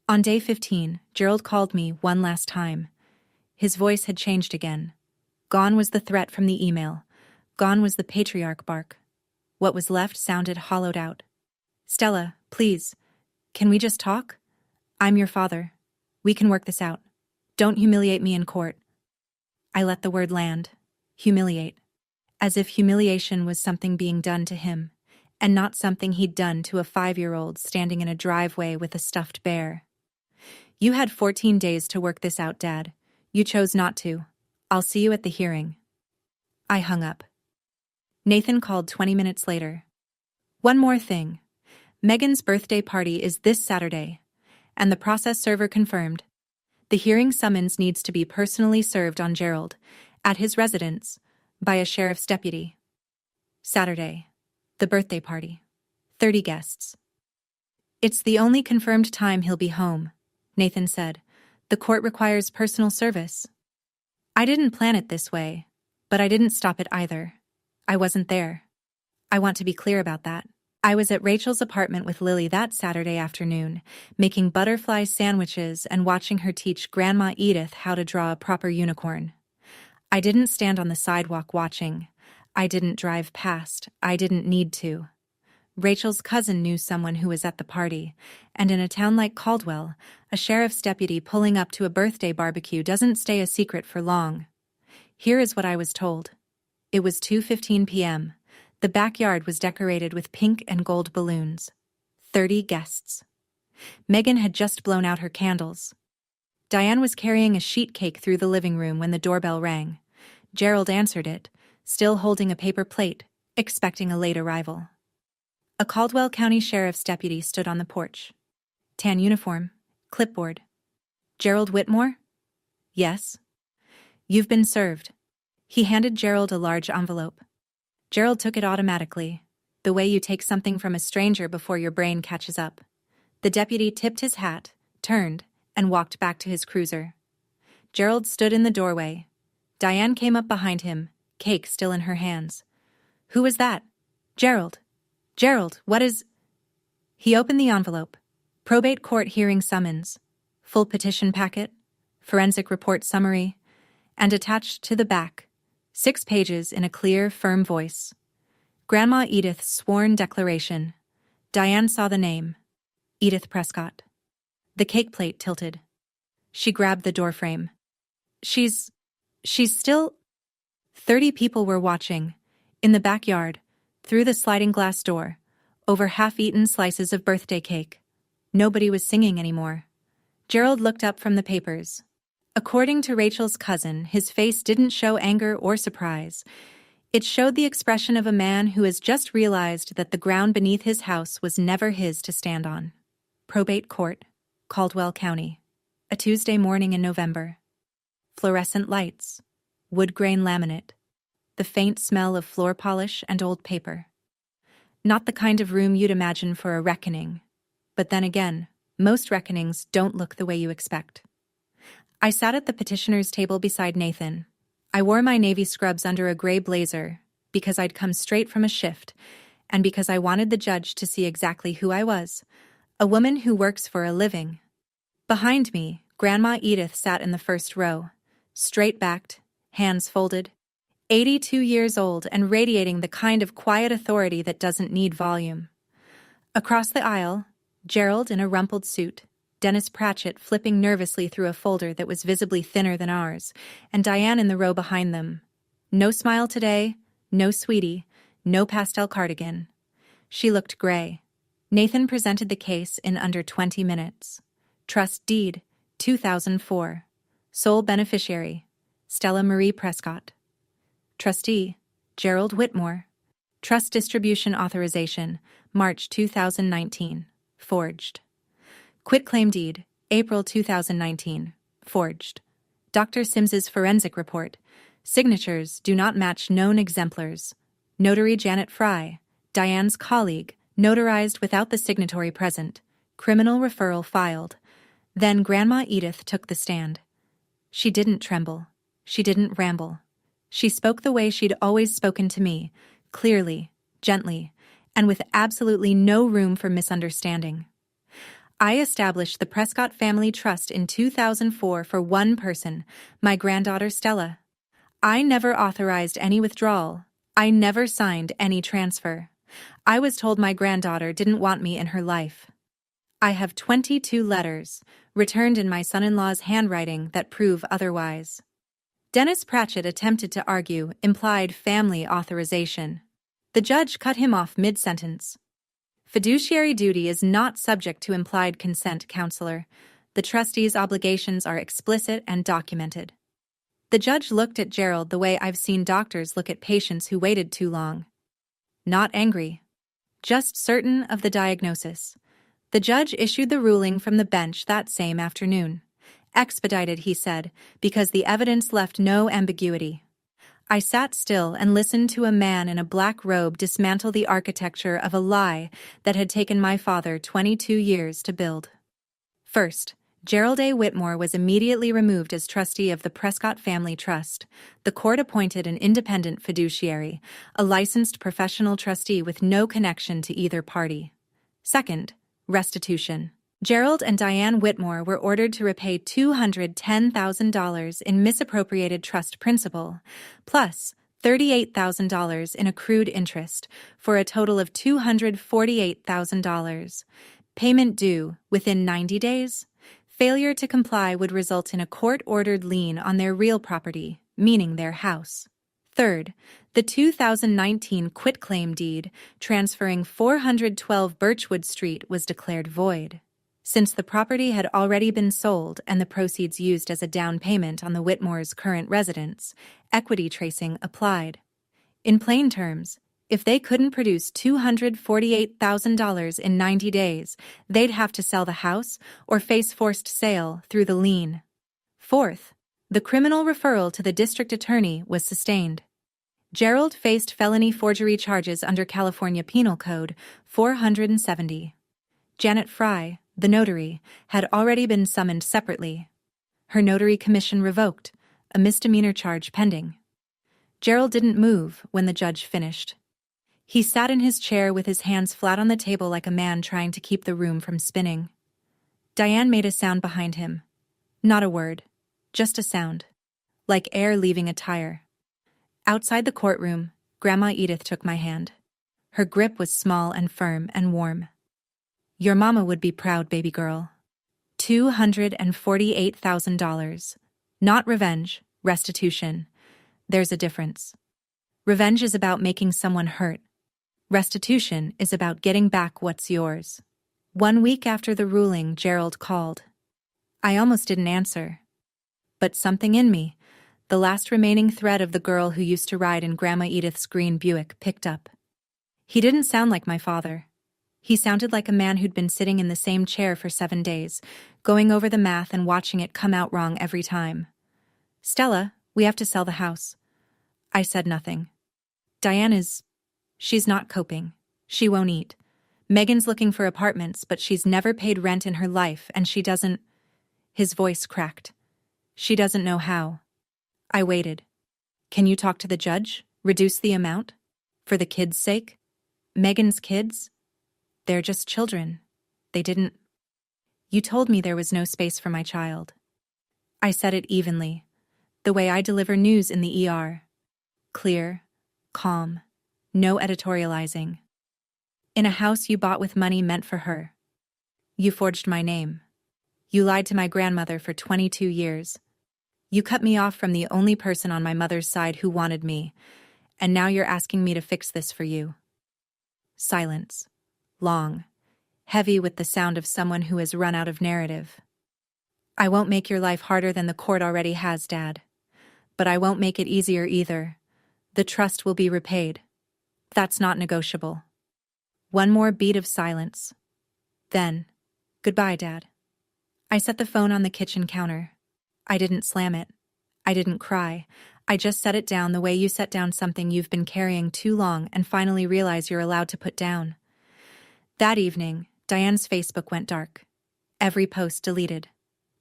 On day 15, Gerald called me one last time. His voice had changed again. Gone was the threat from the email. Gone was the patriarch bark. What was left sounded hollowed out. Stella, please, can we just talk? I'm your father. We can work this out. Don't humiliate me in court. I let the word land. Humiliate. As if humiliation was something being done to him, and not something he'd done to a 5-year-old standing in a driveway with a stuffed bear. You had 14 days to work this out, Dad. You chose not to. I'll see you at the hearing. I hung up. Nathan called 20 minutes later. One more thing. Megan's birthday party is this Saturday, and the process server confirmed. The hearing summons needs to be personally served on Gerald, at his residence, by a sheriff's deputy. Saturday. The birthday party. 30 guests. It's the only confirmed time he'll be home, Nathan said. The court requires personal service. I didn't plan it this way, but I didn't stop it either. I wasn't there. I want to be clear about that. I was at Rachel's apartment with Lily that Saturday afternoon, making butterfly sandwiches and watching her teach Grandma Edith how to draw a proper unicorn. I didn't stand on the sidewalk watching. I didn't drive past. I didn't need to. Rachel's cousin knew someone who was at the party, and in a town like Caldwell, a sheriff's deputy pulling up to a birthday barbecue doesn't stay a secret for long. Here is what I was told. It was 2:15 p.m. The backyard was decorated with pink and gold balloons. 30 guests. Megan had just blown out her candles. Diane was carrying a sheet cake through the living room when the doorbell rang. Gerald answered it, still holding a paper plate, expecting a late arrival. A Caldwell County Sheriff's deputy stood on the porch. Tan uniform, clipboard. Gerald Whitmore? Yes. You've been served. He handed Gerald a large envelope. Gerald took it automatically, the way you take something from a stranger before your brain catches up. The deputy tipped his hat, turned, and walked back to his cruiser. Gerald stood in the doorway. Diane came up behind him, cake still in her hands. Who was that? Gerald. Gerald, what is... He opened the envelope. Probate court hearing summons. Full petition packet. Forensic report summary. And attached to the back, 6 pages in a clear, firm voice. Grandma Edith's sworn declaration. Diane saw the name. Edith Prescott. The cake plate tilted. She grabbed the doorframe. She's still... 30 people were watching. In the backyard, through the sliding glass door, over half-eaten slices of birthday cake. Nobody was singing anymore. Gerald looked up from the papers. According to Rachel's cousin, his face didn't show anger or surprise. It showed the expression of a man who has just realized that the ground beneath his house was never his to stand on. Probate court, Caldwell County. A Tuesday morning in November. Fluorescent lights. Wood grain laminate. The faint smell of floor polish and old paper. Not the kind of room you'd imagine for a reckoning. But then again, most reckonings don't look the way you expect. I sat at the petitioner's table beside Nathan. I wore my navy scrubs under a gray blazer because I'd come straight from a shift and because I wanted the judge to see exactly who I was, a woman who works for a living. Behind me, Grandma Edith sat in the first row, straight-backed, hands folded, 82 years old and radiating the kind of quiet authority that doesn't need volume. Across the aisle, Gerald in a rumpled suit, Dennis Pratchett flipping nervously through a folder that was visibly thinner than ours, and Diane in the row behind them. No smile today, no sweetie, no pastel cardigan. She looked gray. Nathan presented the case in under 20 minutes. Trust deed, 2004. Sole beneficiary, Stella Marie Prescott. Trustee, Gerald Whitmore. Trust distribution authorization, March 2019. Forged. Quitclaim deed, April 2019. Forged. Dr. Sims's forensic report. Signatures do not match known exemplars. Notary Janet Fry, Diane's colleague, notarized without the signatory present. Criminal referral filed. Then Grandma Edith took the stand. She didn't tremble. She didn't ramble. She spoke the way she'd always spoken to me, clearly, gently, and with absolutely no room for misunderstanding. I established the Prescott Family Trust in 2004 for one person, my granddaughter Stella. I never authorized any withdrawal. I never signed any transfer. I was told my granddaughter didn't want me in her life. I have 22 letters, returned in my son-in-law's handwriting, that prove otherwise. Dennis Pratchett attempted to argue implied family authorization. The judge cut him off mid-sentence. Fiduciary duty is not subject to implied consent, counselor. The trustee's obligations are explicit and documented. The judge looked at Gerald the way I've seen doctors look at patients who waited too long. Not angry. Just certain of the diagnosis. The judge issued the ruling from the bench that same afternoon. Expedited, he said, because the evidence left no ambiguity. I sat still and listened to a man in a black robe dismantle the architecture of a lie that had taken my father 22 years to build. First, Gerald A. Whitmore was immediately removed as trustee of the Prescott Family Trust. The court appointed an independent fiduciary, a licensed professional trustee with no connection to either party. Second, restitution. Gerald and Diane Whitmore were ordered to repay $210,000 in misappropriated trust principal, plus $38,000 in accrued interest, for a total of $248,000. Payment due within 90 days. Failure to comply would result in a court-ordered lien on their real property, meaning their house. Third, the 2019 quitclaim deed transferring 412 Birchwood Street was declared void. Since the property had already been sold and the proceeds used as a down payment on the Whitmore's current residence, equity tracing applied. In plain terms, if they couldn't produce $248,000 in 90 days, they'd have to sell the house or face forced sale through the lien. Fourth, the criminal referral to the district attorney was sustained. Gerald faced felony forgery charges under California Penal Code 470. Janet Fry, the notary, had already been summoned separately. Her notary commission revoked, a misdemeanor charge pending. Gerald didn't move when the judge finished. He sat in his chair with his hands flat on the table like a man trying to keep the room from spinning. Diane made a sound behind him. Not a word, just a sound, like air leaving a tire. Outside the courtroom, Grandma Edith took my hand. Her grip was small and firm and warm. Your mama would be proud, baby girl. $248,000. Not revenge, restitution. There's a difference. Revenge is about making someone hurt. Restitution is about getting back what's yours. 1 week after the ruling, Gerald called. I almost didn't answer. But something in me, the last remaining thread of the girl who used to ride in Grandma Edith's green Buick, picked up. He didn't sound like my father. He sounded like a man who'd been sitting in the same chair for 7 days, going over the math and watching it come out wrong every time. Stella, we have to sell the house. I said nothing. She's not coping. She won't eat. Megan's looking for apartments, but she's never paid rent in her life, and she doesn't... His voice cracked. She doesn't know how. I waited. Can you talk to the judge? Reduce the amount? For the kids' sake? Megan's kids? They're just children. They didn't... You told me there was no space for my child. I said it evenly, the way I deliver news in the ER. Clear, calm, no editorializing. In a house you bought with money meant for her. You forged my name. You lied to my grandmother for 22 years. You cut me off from the only person on my mother's side who wanted me, and now you're asking me to fix this for you. Silence. Long, heavy with the sound of someone who has run out of narrative. I won't make your life harder than the court already has, Dad. But I won't make it easier either. The trust will be repaid. That's not negotiable. One more beat of silence. Then, goodbye, Dad. I set the phone on the kitchen counter. I didn't slam it. I didn't cry. I just set it down the way you set down something you've been carrying too long and finally realize you're allowed to put down. That evening, Diane's Facebook went dark. Every post deleted.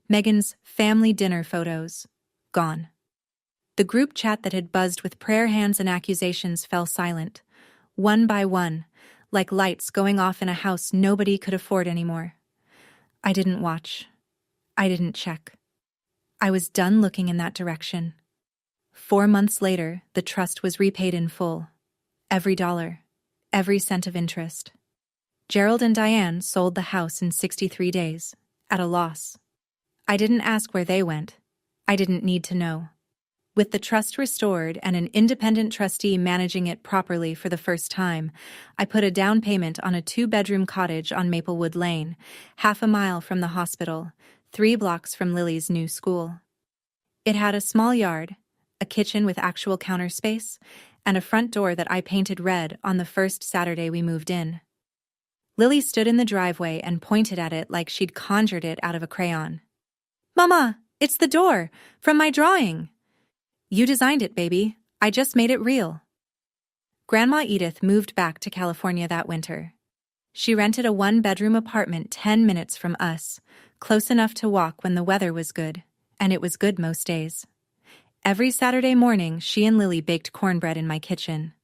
Megan's family dinner photos gone. The group chat that had buzzed with prayer hands and accusations fell silent, one by one, like lights going off in a house nobody could afford anymore. I didn't watch. I didn't check. I was done looking in that direction. 4 months later, the trust was repaid in full. Every dollar, every cent of interest. Gerald and Diane sold the house in 63 days, at a loss. I didn't ask where they went. I didn't need to know. With the trust restored and an independent trustee managing it properly for the first time, I put a down payment on a 2-bedroom cottage on Maplewood Lane, half a mile from the hospital, 3 blocks from Lily's new school. It had a small yard, a kitchen with actual counter space, and a front door that I painted red on the first Saturday we moved in. Lily stood in the driveway and pointed at it like she'd conjured it out of a crayon. "Mama, it's the door, from my drawing." "You designed it, baby. I just made it real." Grandma Edith moved back to California that winter. She rented a 1-bedroom apartment 10 minutes from us, close enough to walk when the weather was good, and it was good most days. Every Saturday morning, she and Lily baked cornbread in my kitchen.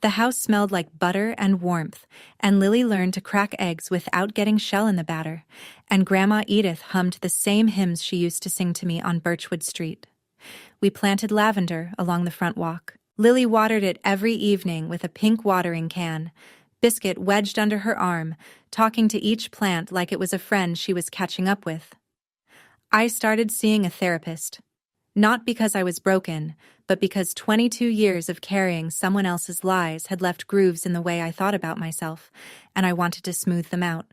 The house smelled like butter and warmth, and Lily learned to crack eggs without getting shell in the batter, and Grandma Edith hummed the same hymns she used to sing to me on Birchwood Street. We planted lavender along the front walk. Lily watered it every evening with a pink watering can, Biscuit wedged under her arm, talking to each plant like it was a friend she was catching up with. I started seeing a therapist. Not because I was broken, but because 22 years of carrying someone else's lies had left grooves in the way I thought about myself, and I wanted to smooth them out.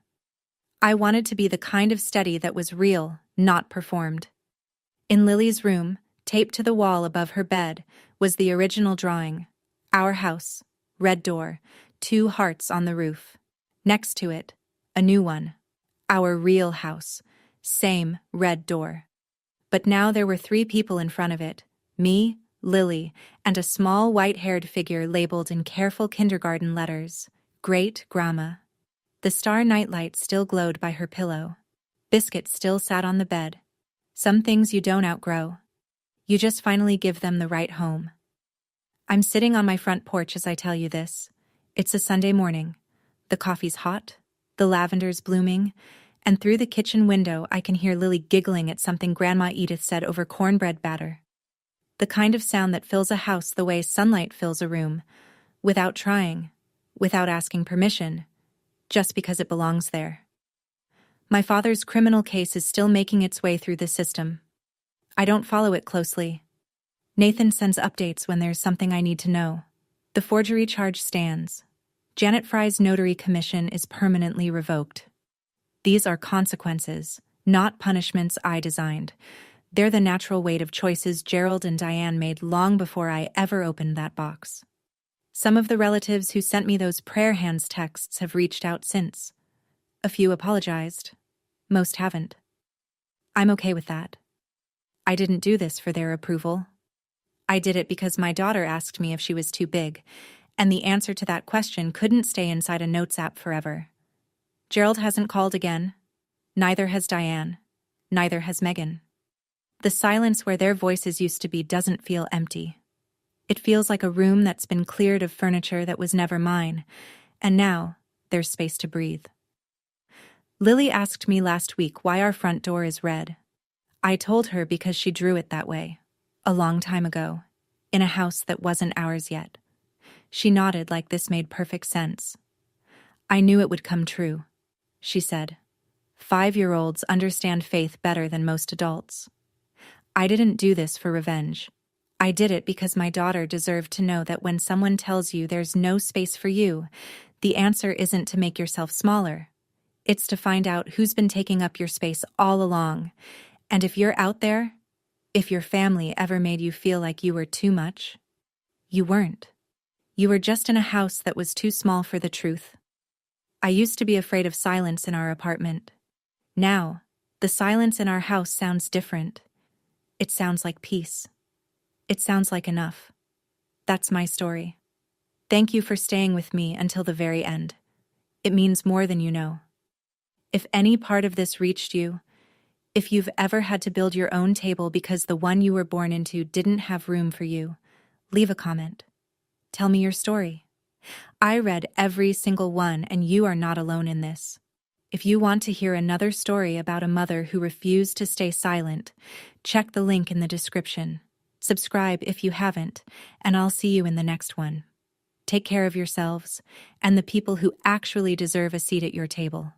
I wanted to be the kind of steady that was real, not performed. In Lily's room, taped to the wall above her bed, was the original drawing. Our house, red door, 2 hearts on the roof. Next to it, a new one. Our real house, same red door. But now there were 3 people in front of it, me, Lily, and a small white-haired figure labeled in careful kindergarten letters, Great Grandma. The star nightlight still glowed by her pillow. Biscuit still sat on the bed. Some things you don't outgrow. You just finally give them the right home. I'm sitting on my front porch as I tell you this. It's a Sunday morning. The coffee's hot, the lavender's blooming, and through the kitchen window I can hear Lily giggling at something Grandma Edith said over cornbread batter. The kind of sound that fills a house the way sunlight fills a room, without trying, without asking permission, just because it belongs there. My father's criminal case is still making its way through the system. I don't follow it closely. Nathan sends updates when there's something I need to know. The forgery charge stands. Janet Fry's notary commission is permanently revoked. These are consequences, not punishments I designed. They're the natural weight of choices Gerald and Diane made long before I ever opened that box. Some of the relatives who sent me those prayer hands texts have reached out since. A few apologized. Most haven't. I'm okay with that. I didn't do this for their approval. I did it because my daughter asked me if she was too big, and the answer to that question couldn't stay inside a notes app forever. Gerald hasn't called again. Neither has Diane. Neither has Megan. The silence where their voices used to be doesn't feel empty. It feels like a room that's been cleared of furniture that was never mine, and now there's space to breathe. Lily asked me last week why our front door is red. I told her because she drew it that way, a long time ago, in a house that wasn't ours yet. She nodded like this made perfect sense. I knew it would come true, she said. 5-year-olds understand faith better than most adults. I didn't do this for revenge. I did it because my daughter deserved to know that when someone tells you there's no space for you, the answer isn't to make yourself smaller. It's to find out who's been taking up your space all along. And if you're out there, if your family ever made you feel like you were too much, you weren't. You were just in a house that was too small for the truth. I used to be afraid of silence in our apartment. Now, the silence in our house sounds different. It sounds like peace. It sounds like enough. That's my story. Thank you for staying with me until the very end. It means more than you know. If any part of this reached you, if you've ever had to build your own table because the one you were born into didn't have room for you, leave a comment. Tell me your story. I read every single one, and you are not alone in this. If you want to hear another story about a mother who refused to stay silent, check the link in the description. Subscribe if you haven't, and I'll see you in the next one. Take care of yourselves and the people who actually deserve a seat at your table.